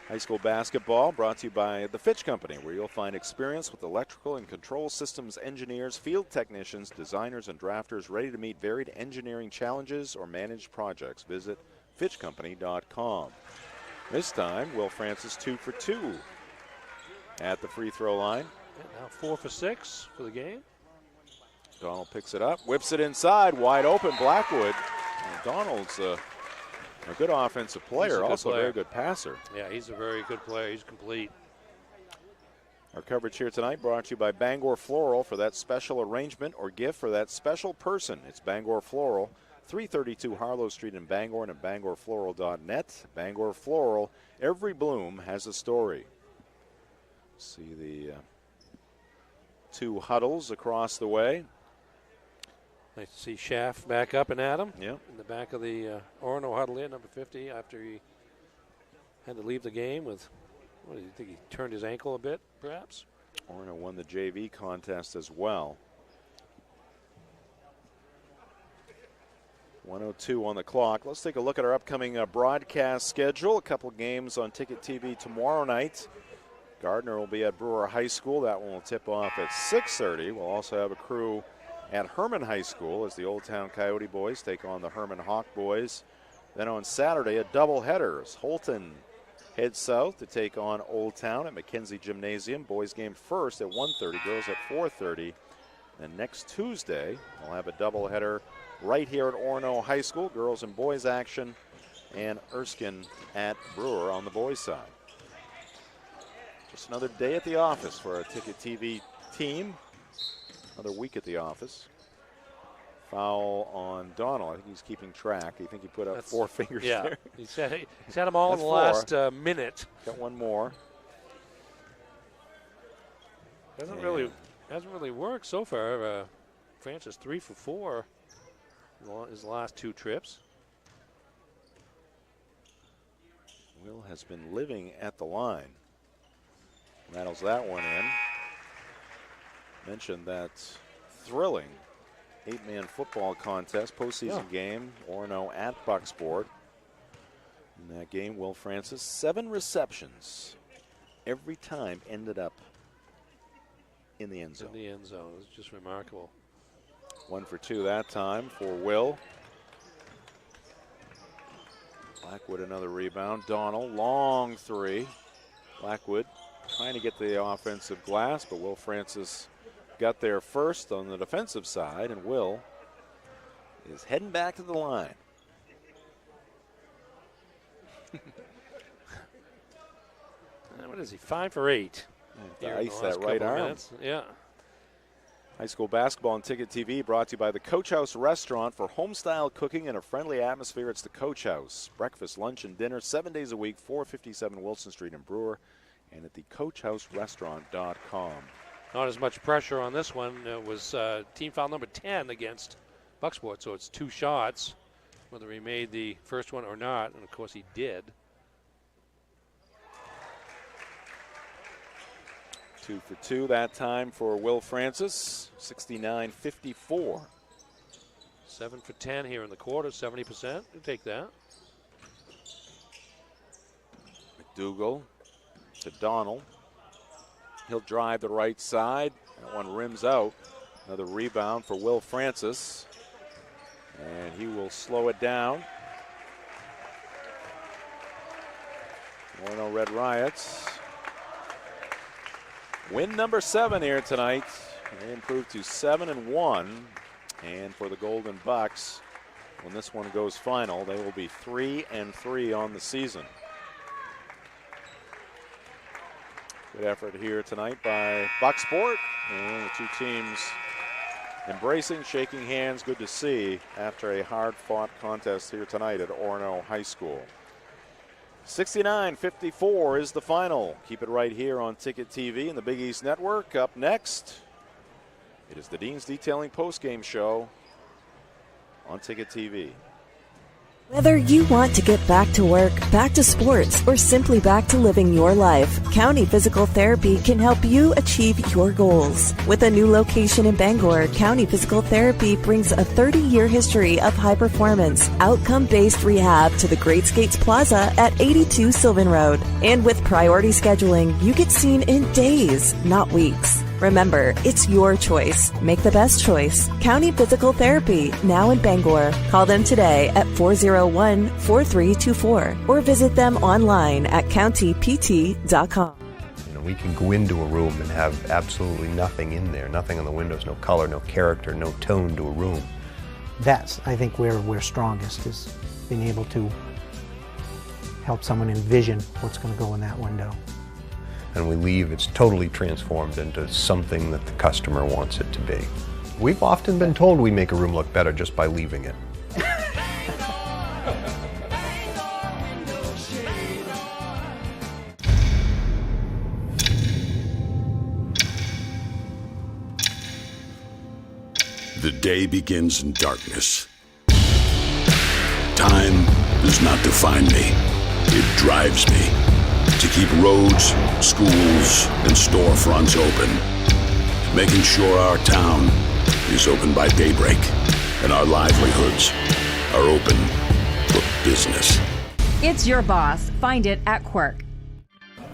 High school basketball brought to you by the Fitch Company, where you'll find experience with electrical and control systems engineers, field technicians, designers, and drafters ready to meet varied engineering challenges or manage projects. Visit fitchcompany.com. This time, Will Francis 2 for 2 at the free throw line. And now 4 for 6 for the game. Donald picks it up, whips it inside, wide open, Blackwood. And Donald's a good offensive player, also a very good passer. Yeah, he's a very good player. He's complete. Our coverage here tonight brought to you by Bangor Floral. For that special arrangement or gift for that special person, it's Bangor Floral, 332 Harlow Street in Bangor and at bangorfloral.net. Bangor Floral, every bloom has a story. See the 2 huddles across the way. Nice to see Schaff back up and at him. Yep. In the back of the Orono huddle here, number 50, after he had to leave the game with, what do you think, he turned his ankle a bit, perhaps? Orono won the JV contest as well. 1:02 on the clock. Let's take a look at our upcoming broadcast schedule. A couple games on Ticket TV tomorrow night. Gardner will be at Brewer High School. That one will tip off at 6:30. We'll also have a crew at Herman High School as the Old Town Coyote boys take on the Herman Hawk boys. Then on Saturday, a doubleheader as Holton heads south to take on Old Town at McKenzie Gymnasium. Boys game first at 1:30, girls at 4:30. And next Tuesday, we'll have a doubleheader right here at Orono High School, girls and boys action, and Erskine at Brewer on the boys' side. Just another day at the office for our Ticket TV team. Another week at the office. Foul on Donald. I think he's keeping track. I think he put up 4 fingers there. He's had them all in the last minute. Got one more. Hasn't really worked so far. Francis 3 for 4 in his last 2 trips. Will has been living at the line. Rattles that one in. Mentioned that thrilling 8-man football contest, postseason game, Orono at Bucksport. In that game, Will Francis, 7 receptions. Every time ended up in the end zone. In the end zone. It was just remarkable. 1 for 2 that time for Will. Blackwood another rebound. Donald, long 3. Blackwood trying to get the offensive glass, but Will Francis got there first on the defensive side, and Will is heading back to the line. What is he, 5 for 8? Ice that right arm. Minutes. Yeah. High school basketball on Ticket TV brought to you by the Coach House Restaurant. For home-style cooking and a friendly atmosphere, it's the Coach House. Breakfast, lunch, and dinner 7 days a week, 457 Wilson Street in Brewer, and at the CoachHouseRestaurant.com. Not as much pressure on this one. It was team foul number 10 against Bucksport, so it's 2 shots, whether he made the first one or not, and of course he did. 2 for 2 that time for Will Francis, 69-54. 7 for 10 here in the quarter, 70%. We'll take that. McDougal to Donald. He'll drive the right side. That one rims out. Another rebound for Will Francis. And he will slow it down. Orono Red Riots win number 7 here tonight. They improved to 7-1. And for the Golden Bucks, when this one goes final, they will be 3-3 on the season. Good effort here tonight by Bucksport. And the two teams embracing, shaking hands. Good to see after a hard-fought contest here tonight at Orono High School. 69-54 is the final. Keep it right here on Ticket TV and the Big East Network. Up next, it is the Dean's Detailing postgame show on Ticket TV. Whether you want to get back to work, back to sports, or simply back to living your life, County Physical Therapy can help you achieve your goals. With a new location in Bangor, County Physical Therapy brings a 30-year history of high-performance, outcome-based rehab to the Great Skates Plaza at 82 Sylvan Road. And with priority scheduling, you get seen in days, not weeks. Remember, it's your choice. Make the best choice. County Physical Therapy, now in Bangor. Call them today at 401-4324 or visit them online at countypt.com. You know, we can go into a room and have absolutely nothing in there, nothing on the windows, no color, no character, no tone to a room. That's, I think, where we're strongest, is being able to help someone envision what's going to go in that window. And we leave, it's totally transformed into something that the customer wants it to be. We've often been told we make a room look better just by leaving it. The day begins in darkness. Time does not define me. It drives me. To keep roads, schools, and storefronts open. Making sure our town is open by daybreak and our livelihoods are open for business. It's your boss. Find it at Quirk.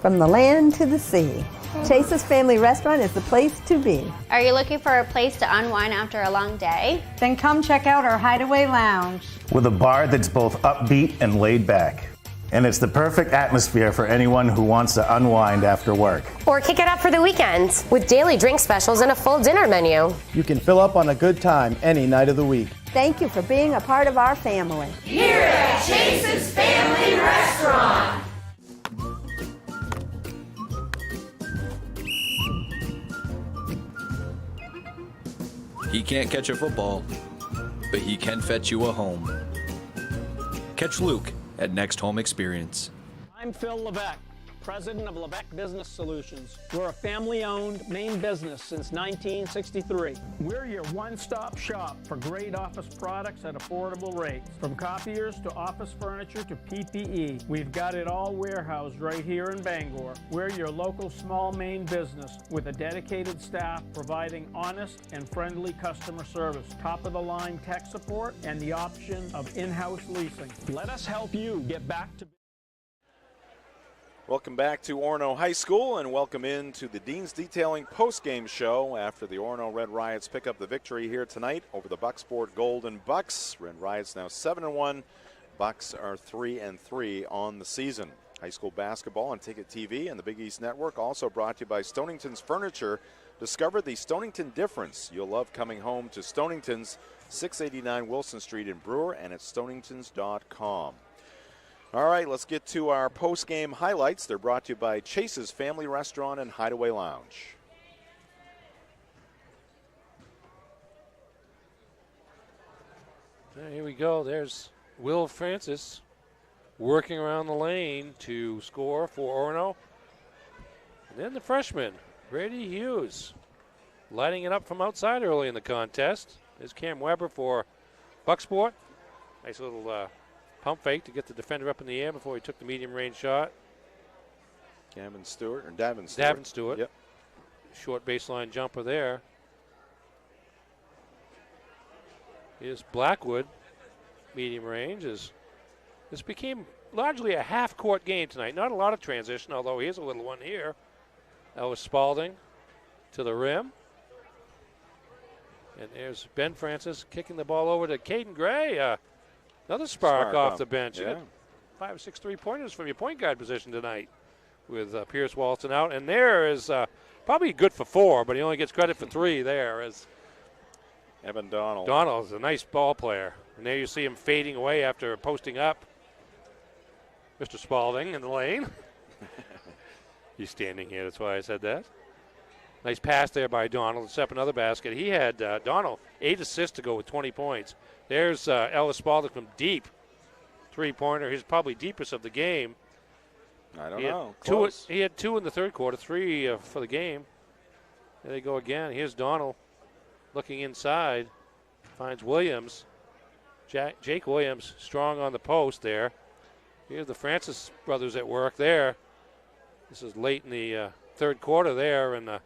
From the land to the sea, Chase's Family Restaurant is the place to be. Are you looking for a place to unwind after a long day? Then come check out our Hideaway Lounge. With a bar that's both upbeat and laid back. And it's the perfect atmosphere for anyone who wants to unwind after work. Or kick it up for the weekend with daily drink specials and a full dinner menu. You can fill up on a good time any night of the week. Thank you for being a part of our family. Here at Chase's Family Restaurant. He can't catch a football, but he can fetch you a home. Catch Luke at Next Home Experience. I'm Phil Levesque, president of Levesque Business Solutions. We're a family-owned Maine business since 1963. We're your one-stop shop for great office products at affordable rates. From copiers to office furniture to PPE, we've got it all warehoused right here in Bangor. We're your local small Maine business with a dedicated staff providing honest and friendly customer service, top-of-the-line tech support, and the option of in-house leasing. Let us help you get back to Welcome back to Orono High School and welcome into the Dean's Detailing postgame show after the Orono Red Riots pick up the victory here tonight over the Bucksport Golden Bucks. Red Riots now 7-1. Bucks are 3-3 on the season. High school basketball on Ticket TV and the Big East Network, also brought to you by Stonington's Furniture. Discover the Stonington difference. You'll love coming home to Stonington's, 689 Wilson Street in Brewer, and at stoningtons.com. All right, let's get to our post-game highlights. They're brought to you by Chase's Family Restaurant and Hideaway Lounge. Here we go. There's Will Francis working around the lane to score for Orono. And then the freshman, Brady Hughes, lighting it up from outside early in the contest. There's Cam Weber for Bucksport. Nice little pump fake to get the defender up in the air before he took the medium range shot. Davin Stewart. Davin Stewart. Yep. Short baseline jumper there. Here's Blackwood, medium range. This became largely a half-court game tonight. Not a lot of transition, although here's a little one here. That was Spalding to the rim. And there's Ben Francis kicking the ball over to Caden Gray. Another spark off the bench. Yeah. You got 5 or 6 3-pointers from your point guard position tonight with Pierce Walton out. And there is probably good for 4, but he only gets credit for 3 there as Evan Donald. Donald's a nice ball player. And there you see him fading away after posting up Mr. Spalding in the lane. He's standing here. That's why I said that. Nice pass there by Donald. Set up another basket. He had, Donald, 8 assists to go with 20 points. There's Ellis Spalding from deep. Three-pointer. He's probably deepest of the game. I don't know. He had 2 in the third quarter, 3 for the game. There they go again. Here's Donald looking inside. Finds Williams. Jake Williams strong on the post there. Here's the Francis brothers at work there. This is late in the third quarter there, and the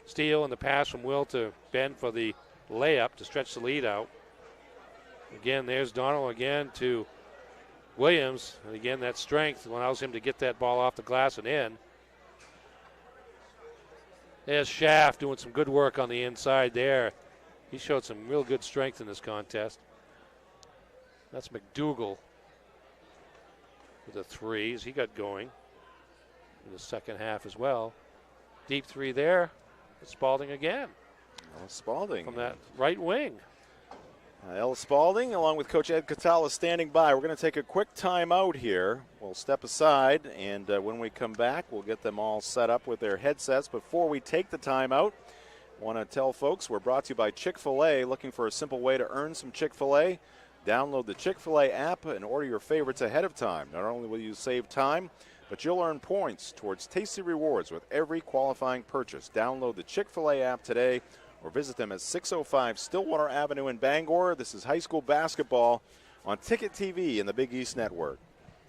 steal and the pass from Will to Ben for the layup to stretch the lead out. Again, there's Donald again to Williams. And again, that strength allows him to get that ball off the glass and in. There's Schaff doing some good work on the inside there. He showed some real good strength in this contest. That's McDougal with the threes. He got going in the second half as well. Deep three there. Spalding again. Ellis Spalding. From that right wing. Ellis Spalding, along with Coach Ed Catala, standing by. We're going to take a quick timeout here. We'll step aside, and when we come back, we'll get them all set up with their headsets. Before we take the timeout, I want to tell folks we're brought to you by Chick-fil-A. Looking for a simple way to earn some Chick-fil-A? Download the Chick-fil-A app and order your favorites ahead of time. Not only will you save time, but you'll earn points towards tasty rewards with every qualifying purchase. Download the Chick-fil-A app today or visit them at 605 Stillwater Avenue in Bangor. This is high school basketball on Ticket TV and the Big East Network.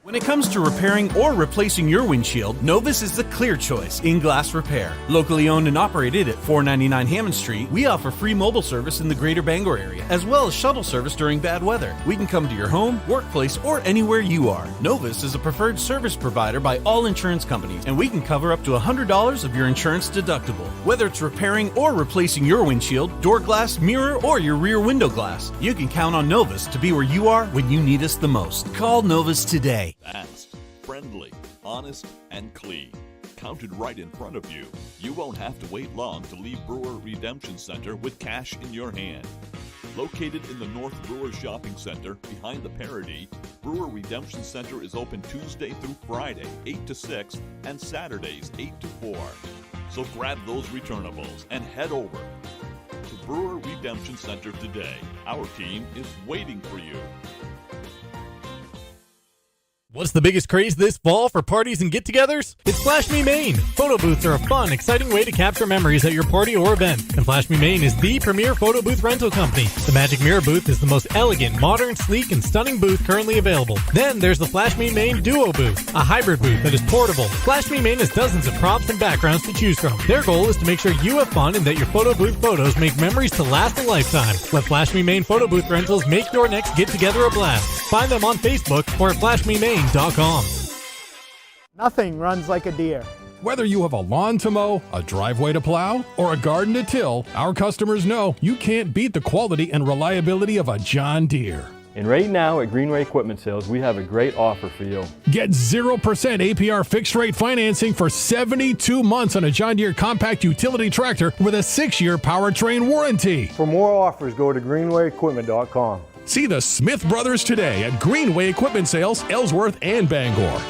When it comes to repairing or replacing your windshield, Novus is the clear choice in glass repair. Locally owned and operated at 499 Hammond Street, we offer free mobile service in the greater Bangor area, as well as shuttle service during bad weather. We can come to your home, workplace, or anywhere you are. Novus is a preferred service provider by all insurance companies, and we can cover up to $100 of your insurance deductible. Whether it's repairing or replacing your windshield, door glass, mirror, or your rear window glass, you can count on Novus to be where you are when you need us the most. Call Novus today. Fast, friendly, honest, and clean. Counted right in front of you. You won't have to wait long to leave Brewer Redemption Center with cash in your hand. Located in the North Brewer Shopping Center behind the Parody, Brewer Redemption Center is open Tuesday through Friday, 8 to 6, and Saturdays, 8 to 4. So grab those returnables and head over to Brewer Redemption Center today. Our team is waiting for you. What's the biggest craze this fall for parties and get-togethers? It's Flash Me Maine. Photo booths are a fun, exciting way to capture memories at your party or event. And Flash Me Maine is the premier photo booth rental company. The Magic Mirror booth is the most elegant, modern, sleek, and stunning booth currently available. Then there's the Flash Me Maine Duo booth, a hybrid booth that is portable. Flash Me Maine has dozens of props and backgrounds to choose from. Their goal is to make sure you have fun and that your photo booth photos make memories to last a lifetime. Let Flash Me Maine photo booth rentals make your next get-together a blast. Find them on Facebook or at flashmemaine.com. Nothing runs like a deer. Whether you have a lawn to mow, a driveway to plow, or a garden to till, our customers know you can't beat the quality and reliability of a John Deere. And right now at Greenway Equipment Sales, we have a great offer for you. Get 0% APR fixed rate financing for 72 months on a John Deere compact utility tractor with a 6-year powertrain warranty. For more offers, go to greenwayequipment.com. See the Smith Brothers today at Greenway Equipment Sales, Ellsworth and Bangor.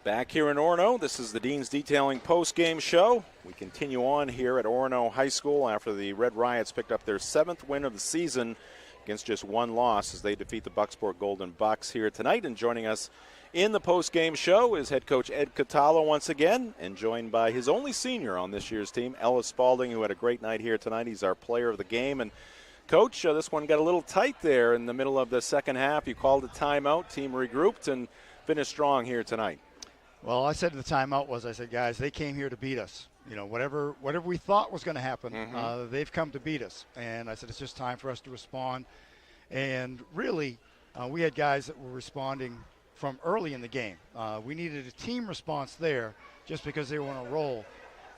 Back here in Orono, this is the Dean's Detailing post-game show. We continue on here at Orono High School after the Red Riots picked up their 7th win of the season against just one loss as they defeat the Bucksport Golden Bucks here tonight. And joining us in the post-game show is head coach Ed Catala once again, and joined by his only senior on this year's team, Ellis Spalding, who had a great night here tonight. He's our player of the game. And Coach, this one got a little tight there in the middle of the second half. You called a timeout, team regrouped, and finished strong here tonight. Well, I said to the timeout I said, guys, they came here to beat us. You know, whatever we thought was going to happen, they've come to beat us. And I said, it's just time for us to respond. And really, we had guys that were responding from early in the game. We needed a team response there just because they were on a roll.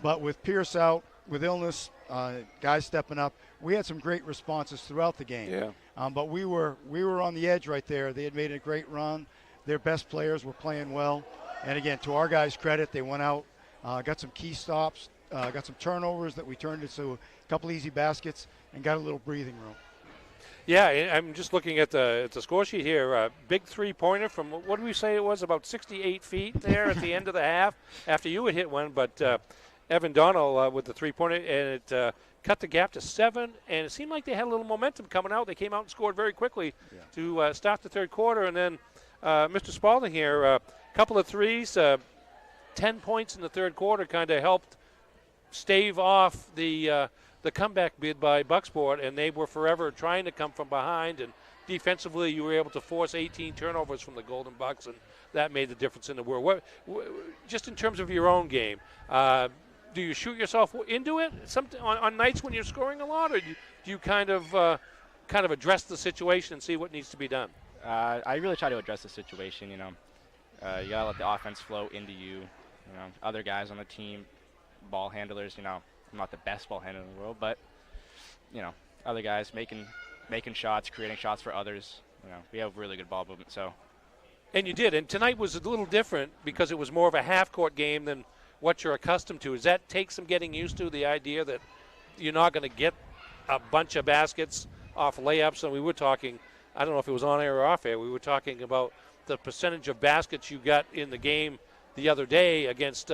But with Pierce out, with illness, guys stepping up, we had some great responses throughout the game. Yeah. But we were on the edge right there. They had made a great run. Their best players were playing well. And again, to our guys' credit, they went out, got some key stops, got some turnovers that we turned into a couple easy baskets and got a little breathing room. Yeah, I'm just looking at the score sheet here. Big three-pointer from, what did we say it was, about 68 feet there at the end of the half after you had hit one. But Evan Donnell with the three-pointer, and it cut the gap to 7. And it seemed like they had a little momentum coming out. They came out and scored very quickly to start the third quarter. And then Mr. Spalding here, a couple of threes, 10 points in the third quarter kind of helped stave off the comeback bid by Bucksport, and they were forever trying to come from behind. And defensively, you were able to force 18 turnovers from the Golden Bucks, and that made the difference in the world. Just in terms of your own game, do you shoot yourself into it on nights when you're scoring a lot, or do you kind of address the situation and see what needs to be done? I really try to address the situation. You gotta let the offense flow into you. Other guys on the team, ball handlers. I'm not the best ball handler in the world, but other guys making shots, creating shots for others. We have really good ball movement. So, and you did. And tonight was a little different because it was more of a half-court game than what you're accustomed to. Does that take some getting used to, the idea that you're not going to get a bunch of baskets off layups? And we were talking, I don't know if it was on air or off air, we were talking about the percentage of baskets you got in the game the other day against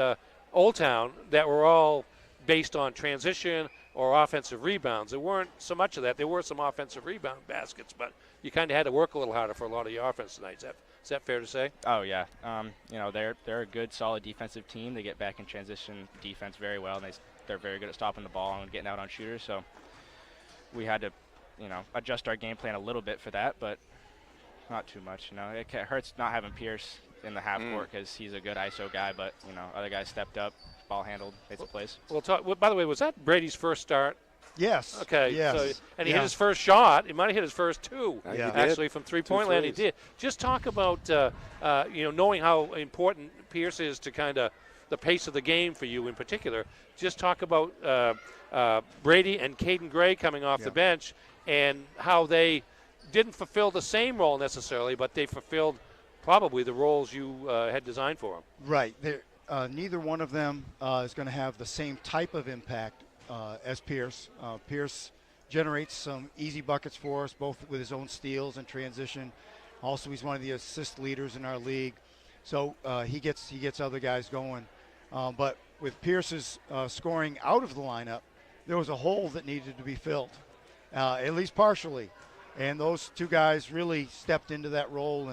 Old Town that were all based on transition or offensive rebounds. There weren't so much of that. There were some offensive rebound baskets, but you kind of had to work a little harder for a lot of your offense tonight. Is that fair to say? Oh, yeah. They're a good, solid defensive team. They get back in transition defense very well, and they're very good at stopping the ball and getting out on shooters. So we had to, adjust our game plan a little bit for that, but not too much. It hurts not having Pierce in the half court because he's a good ISO guy, but other guys stepped up, ball handled, made some plays. By the way, was that Brady's first start? Yes. Okay. Yes. So, and he hit his first shot. He might have hit his first two, actually, from three-point land. He did. Just talk about knowing how important Pierce is to kind of the pace of the game for you in particular. Just talk about Brady and Caden Gray coming off the bench and how they didn't fulfill the same role necessarily, but they fulfilled probably the roles you had designed for them. Right. Neither one of them is going to have the same type of impact as Pierce. Pierce generates some easy buckets for us, both with his own steals and transition. Also, he's one of the assist leaders in our league. So he gets other guys going. But with Pierce's scoring out of the lineup, there was a hole that needed to be filled, at least partially. And those two guys really stepped into that role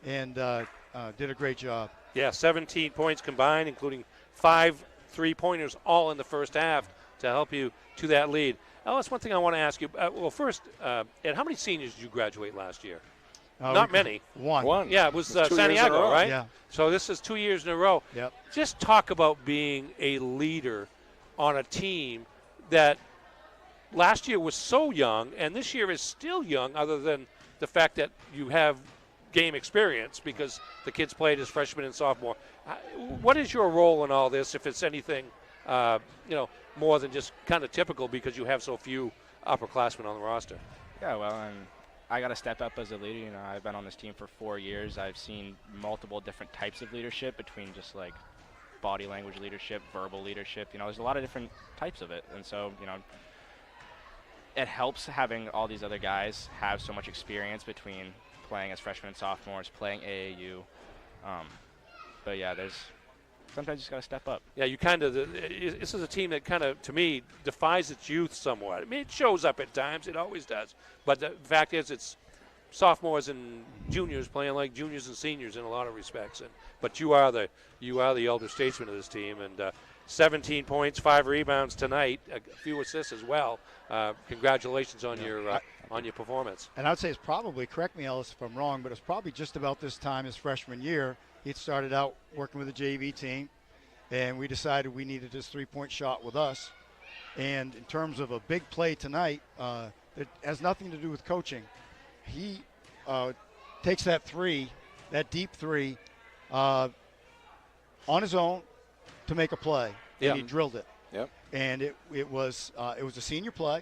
and did a great job. Yeah, 17 points combined, including 5 3-pointers all in the first half to help you to that lead. Now, that's one thing I want to ask you. First, Ed, how many seniors did you graduate last year? Not many. One. Yeah, it was Santiago, right? Yeah. So this is 2 years in a row. Yep. Just talk about being a leader on a team that last year was so young, and this year is still young, other than the fact that you have game experience because the kids played as freshmen and sophomore. What is your role in all this, if it's anything, more than just kind of typical because you have so few upperclassmen on the roster? Yeah, well, I got to step up as a leader. I've been on this team for 4 years. I've seen multiple different types of leadership, between just like body language leadership, verbal leadership. There's a lot of different types of it. And so, it helps having all these other guys have so much experience between playing as freshmen and sophomores, playing AAU. But yeah, sometimes you just got to step up. Yeah, this is a team that kind of, to me, defies its youth somewhat. I mean, it shows up at times, it always does. But the fact is, it's sophomores and juniors playing like juniors and seniors in a lot of respects. But you are the elder statesman of this team, and 17 points, 5 rebounds tonight, a few assists as well. Congratulations on your performance. And I would say it's probably, correct me, Ellis, if I'm wrong, but it's probably just about this time his freshman year. He started out working with the JV team, and we decided we needed his three-point shot with us. And in terms of a big play tonight, it has nothing to do with coaching. He takes that deep three, on his own to make a play, and he drilled it. Yep. And it was a senior play.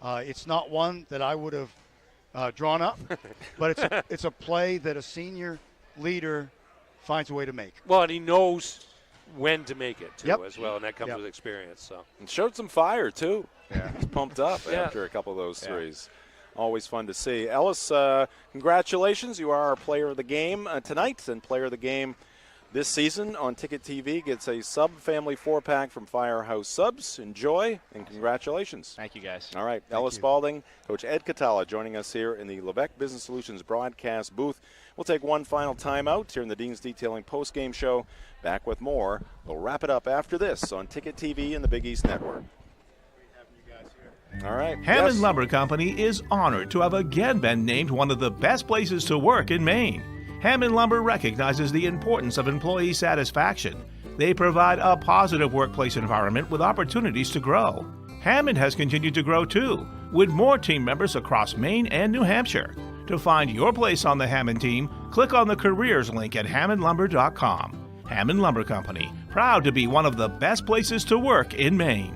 It's not one that I would have drawn up, but it's a play that a senior leader finds a way to make. Well, and he knows when to make it too, as well, and that comes with experience. So and showed some fire too. Yeah, he's pumped up after a couple of those threes. Always fun to see. Ellis, congratulations. You are our player of the game tonight, and player of the game this season on Ticket TV gets a sub-family 4-pack from Firehouse Subs. Enjoy, and congratulations. Thank you, guys. All right, Ellis Spalding, Coach Ed Catala joining us here in the Lebec Business Solutions broadcast booth. We'll take one final timeout here in the Dean's Detailing postgame show. Back with more. We'll wrap it up after this on Ticket TV and the Big East Network. All right. Hammond Lumber Company is honored to have again been named one of the best places to work in Maine. Hammond Lumber recognizes the importance of employee satisfaction. They provide a positive workplace environment with opportunities to grow. Hammond has continued to grow too, with more team members across Maine and New Hampshire. To find your place on the Hammond team, click on the careers link at hammondlumber.com. Hammond Lumber Company, proud to be one of the best places to work in Maine.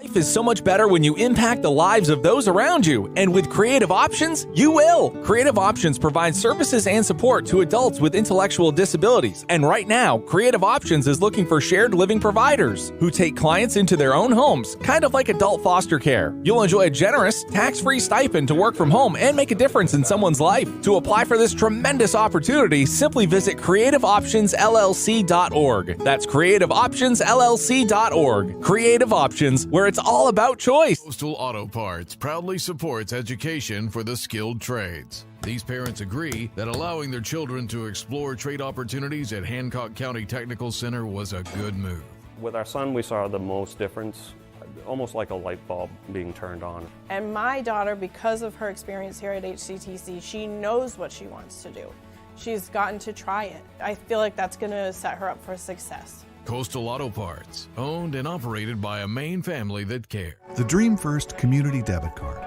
Life is so much better when you impact the lives of those around you, and with Creative Options, you will. Creative Options provides services and support to adults with intellectual disabilities, and right now, Creative Options is looking for shared living providers who take clients into their own homes, kind of like adult foster care. You'll enjoy a generous, tax-free stipend to work from home and make a difference in someone's life. To apply for this tremendous opportunity, simply visit creativeoptionsllc.org. That's creativeoptionsllc.org. Creative Options, where it's all about choice. Coastal Auto Parts proudly supports education for the skilled trades. These parents agree that allowing their children to explore trade opportunities at Hancock County Technical Center was a good move. With our son, we saw the most difference, almost like a light bulb being turned on. And my daughter, because of her experience here at HCTC, she knows what she wants to do. She's gotten to try it. I feel like that's going to set her up for success. Coastal Auto Parts, owned and operated by a Maine family that cares. The Dream First Community Debit Card.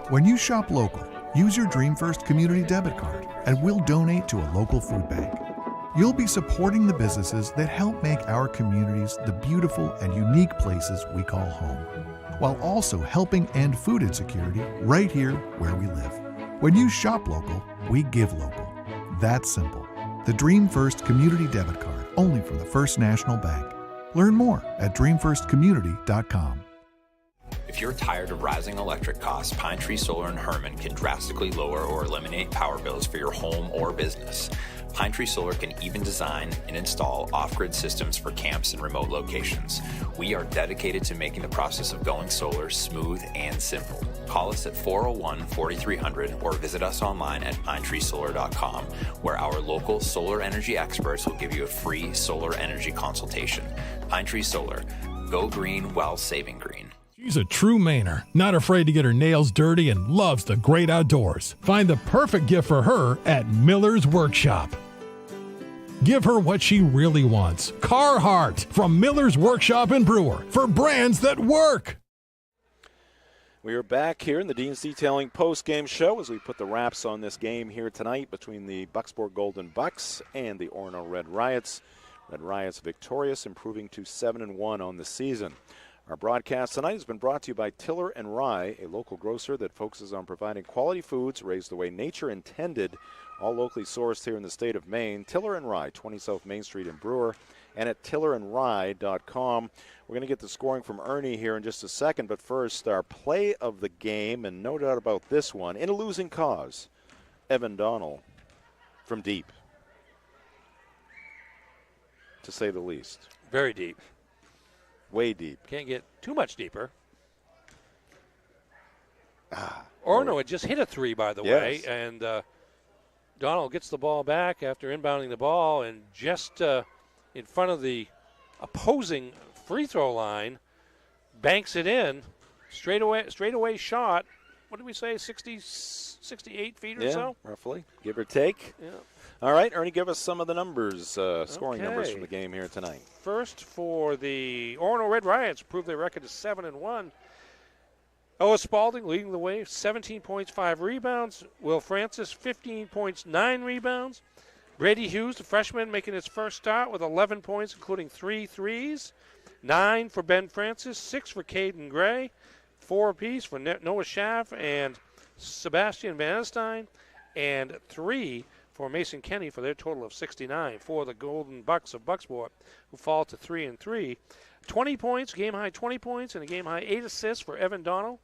When you shop local, use your Dream First Community Debit Card and we'll donate to a local food bank. You'll be supporting the businesses that help make our communities the beautiful and unique places we call home, while also helping end food insecurity right here where we live. When you shop local, we give local. That's simple. The Dream First Community Debit Card, only from the First National Bank. Learn more at dreamfirstcommunity.com. If you're tired of rising electric costs, Pine Tree Solar in Herman can drastically lower or eliminate power bills for your home or business. Pine Tree Solar can even design and install off-grid systems for camps and remote locations. We are dedicated to making the process of going solar smooth and simple. Call us at 401-4300 or visit us online at pinetreesolar.com, where our local solar energy experts will give you a free solar energy consultation. Pine Tree Solar. Go green while saving green. She's a true Mainer, not afraid to get her nails dirty and loves the great outdoors. Find the perfect gift for her at Miller's Workshop. Give her what she really wants. Carhartt from Miller's Workshop in Brewer, for brands that work. We are back here in the Dean's Detailing post-game show as we put the wraps on this game here tonight between the Bucksport Golden Bucks and the Orono Red Riots. Red Riots victorious, improving to 7-1 on the season. Our broadcast tonight has been brought to you by Tiller & Rye, a local grocer that focuses on providing quality foods raised the way nature intended, all locally sourced here in the state of Maine. Tiller & Rye, 20 South Main Street in Brewer, and at tillerandrye.com. We're going to get the scoring from Ernie here in just a second, but first, our play of the game, and no doubt about this one, in a losing cause, Evan Donnell from deep, to say the least. Very deep. Way deep. Can't get too much deeper. Orono had just hit a three, by the way, and Donald gets the ball back after inbounding the ball, and just in front of the opposing free throw line, banks it in. Straightaway shot. What did we say, 68 feet or so? Roughly, give or take. Yeah. All right, Ernie, give us some of the numbers, scoring numbers from the game here tonight. First for the Orono Red Riots, improved their record to 7-1. Ellis Spalding leading the way, 17 points, 5 rebounds. Will Francis, 15 points, 9 rebounds. Brady Hughes, the freshman, making his first start with 11 points, including 3 threes. 9 for Ben Francis, 6 for Caden Gray, 4 apiece for Noah Schaff and Sebastian Van Estine, and 3 for Mason Kenny for their total of 69 for the Golden Bucks of Bucksport, who fall to 3-3. 20 points, game high 20 points, and a game high 8 assists for Evan Donnell.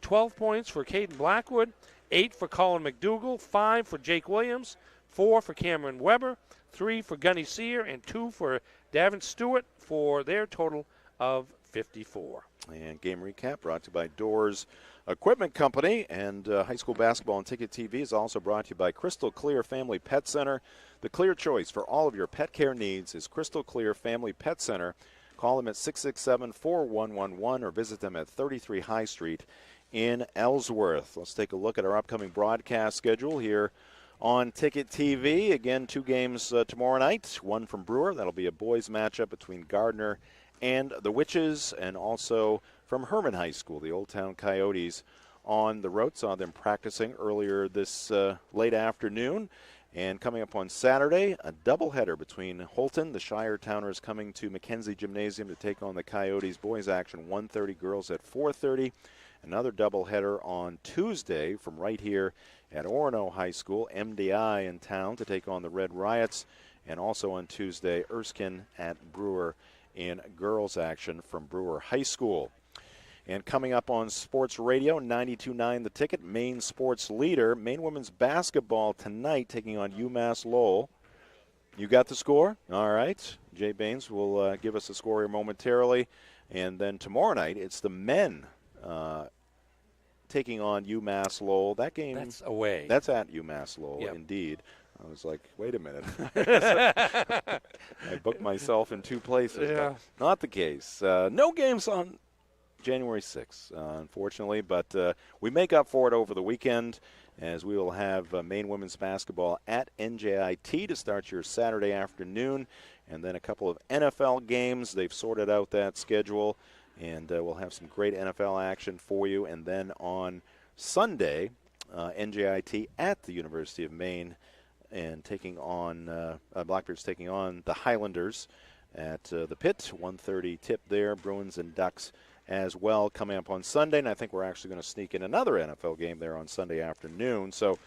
12 points for Caden Blackwood, 8 for Colin McDougall, 5 for Jake Williams, 4 for Cameron Weber, 3 for Gunny Sear, and 2 for Davin Stewart for their total of 54. And game recap brought to you by Doors Equipment Company, and high school basketball on Ticket TV is also brought to you by Crystal Clear Family Pet Center. The clear choice for all of your pet care needs is Crystal Clear Family Pet Center. Call them at 667-4111 or visit them at 33 High Street in Ellsworth. Let's take a look at our upcoming broadcast schedule here on Ticket TV. Again, 2 games tomorrow night, one from Brewer. That'll be a boys matchup between Gardner and the Witches, and also from Herman High School, the Old Town Coyotes on the road. Saw them practicing earlier this late afternoon. And coming up on Saturday, a doubleheader between Holton, the Shire Towners, coming to Mackenzie Gymnasium to take on the Coyotes. Boys action 1:30, girls at 4:30. Another doubleheader on Tuesday from right here at Orono High School. MDI in town to take on the Red Riots. And also on Tuesday, Erskine at Brewer in girls action from Brewer High School. And coming up on Sports Radio, 92.9 The Ticket, Maine sports leader. Maine women's basketball tonight taking on UMass Lowell. You got the score? All right. Jay Baines will give us the score here momentarily. And then tomorrow night, it's the men taking on UMass Lowell. That game. That's away. That's at UMass Lowell, Yep. Indeed. I was like, wait a minute. I booked myself in 2 places. Yeah. But not the case. No games on January 6th, unfortunately, but we make up for it over the weekend as we will have Maine women's basketball at NJIT to start your Saturday afternoon, and then a couple of NFL games. They've sorted out that schedule, and we'll have some great NFL action for you. And then on Sunday, NJIT at the University of Maine, and taking on Blackbeard's taking on the Highlanders at the Pit. 1:30 tip there, Bruins and Ducks as well coming up on Sunday, and I think we're actually going to sneak in another NFL game there on Sunday afternoon. So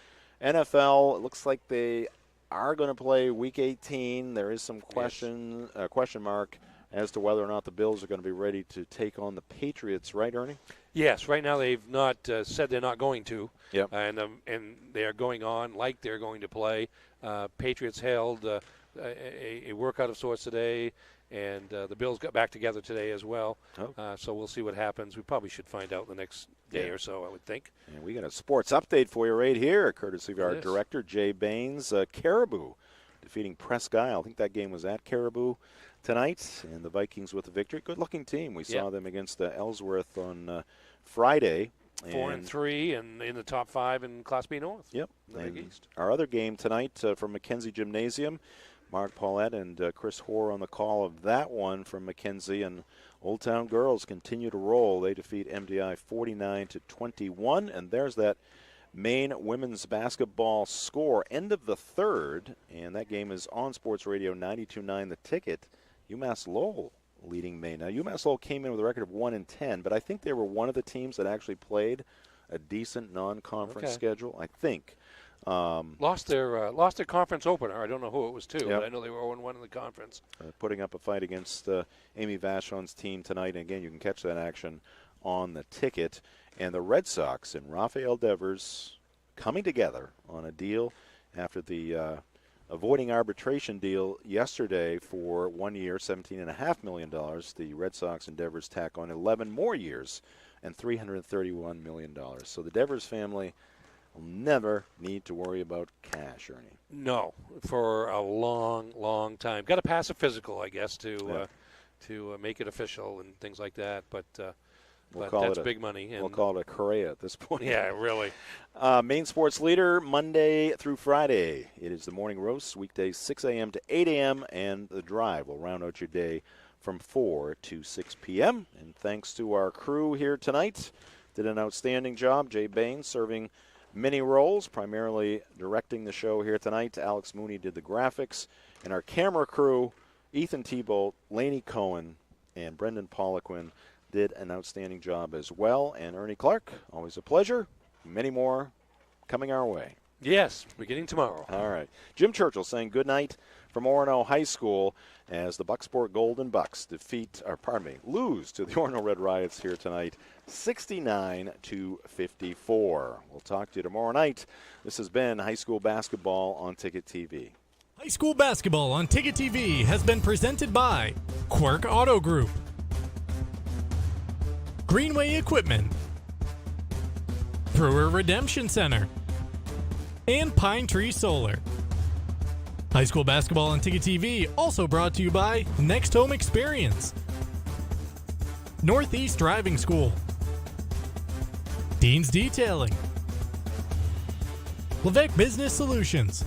NFL, it looks like they are going to play Week 18. There is some question mark as to whether or not the Bills are going to be ready to take on the Patriots, right, Ernie? Yes, right now they've not said they're not going to. Yep. And they are going on like they're going to play. Patriots held a workout of sorts today, and the Bills got back together today as well. Oh. So we'll see what happens. We probably should find out the next day or so, I would think. And we got a sports update for you right here, courtesy of our Yes. director, Jay Baines. Caribou defeating Presque Isle. I think that game was at Caribou tonight, and the Vikings with the victory. Good-looking team. We saw them against Ellsworth on Friday. 4-3 and in the top 5 in Class B North. Yep. The Big East. Our other game tonight from Mackenzie Gymnasium, Mark Paulette and Chris Hoare on the call of that one from Mackenzie, and Old Town Girls continue to roll. They defeat MDI 49-21, and there's that Maine women's basketball score. End of the third, and that game is on Sports Radio 92.9 The Ticket. UMass Lowell leading Maine. Now, UMass Lowell came in with a record of 1-10, but I think they were one of the teams that actually played a decent non-conference schedule, I think. Lost their conference opener. I don't know who it was to, but I know they were 0-1 in the conference. Putting up a fight against Amy Vachon's team tonight. And again, you can catch that action on the ticket. And the Red Sox and Rafael Devers coming together on a deal after the avoiding arbitration deal yesterday for 1 year, $17.5 million. The Red Sox and Devers tack on 11 more years and $331 million. So the Devers family will never need to worry about cash, Ernie. No, for a long, long time. Got to pass a physical, I guess, to make it official and things like that. But that's big money. And We'll call it a Correa at this point. Yeah, really. Maine Sports Leader, Monday through Friday. It is the morning roast, weekdays 6 a.m. to 8 a.m., and the drive will round out your day from 4 to 6 p.m. And thanks to our crew here tonight. Did an outstanding job. Jay Baines serving many roles, primarily directing the show here tonight. Alex Mooney did the graphics. And our camera crew, Ethan Thibault, Laney Cohen, and Brendan Poliquin did an outstanding job as well. And Ernie Clark, always a pleasure. Many more coming our way. Yes, beginning tomorrow. All right. Jim Churchill saying good night from Orono High School as the Bucksport Golden Bucks lose to the Orono Red Riots here tonight, 69-54. We'll talk to you tomorrow night. This has been high school basketball on Ticket TV. High school basketball on Ticket TV has been presented by Quirk Auto Group, Greenway Equipment, Brewer Redemption Center, and Pine Tree Solar. High school basketball on Ticket TV also brought to you by Next Home Experience, Northeast Driving School, Dean's Detailing, Levesque Business Solutions,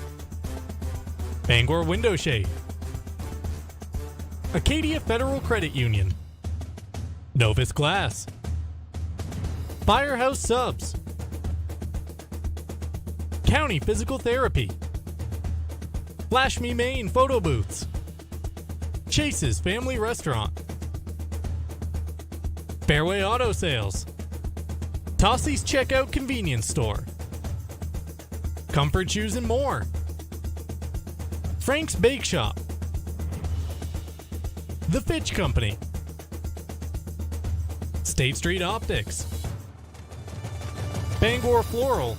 Bangor Window Shade, Acadia Federal Credit Union, Novus Glass, Firehouse Subs, County Physical Therapy, Flash Me Maine Photo Booths, Chase's Family Restaurant, Fairway Auto Sales, Tossie's Checkout Convenience Store, Comfort Shoes and More, Frank's Bake Shop, The Fitch Company, State Street Optics, Bangor Floral,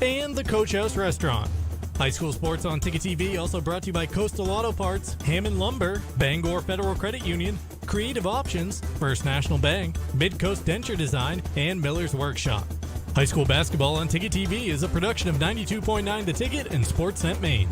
and the Coach House Restaurant. High school sports on Ticket TV also brought to you by Coastal Auto Parts, Hammond Lumber, Bangor Federal Credit Union, Creative Options, First National Bank, Mid-Coast Denture Design, and Miller's Workshop. High school basketball on Ticket TV is a production of 92.9 The Ticket and Sportsnet Maine.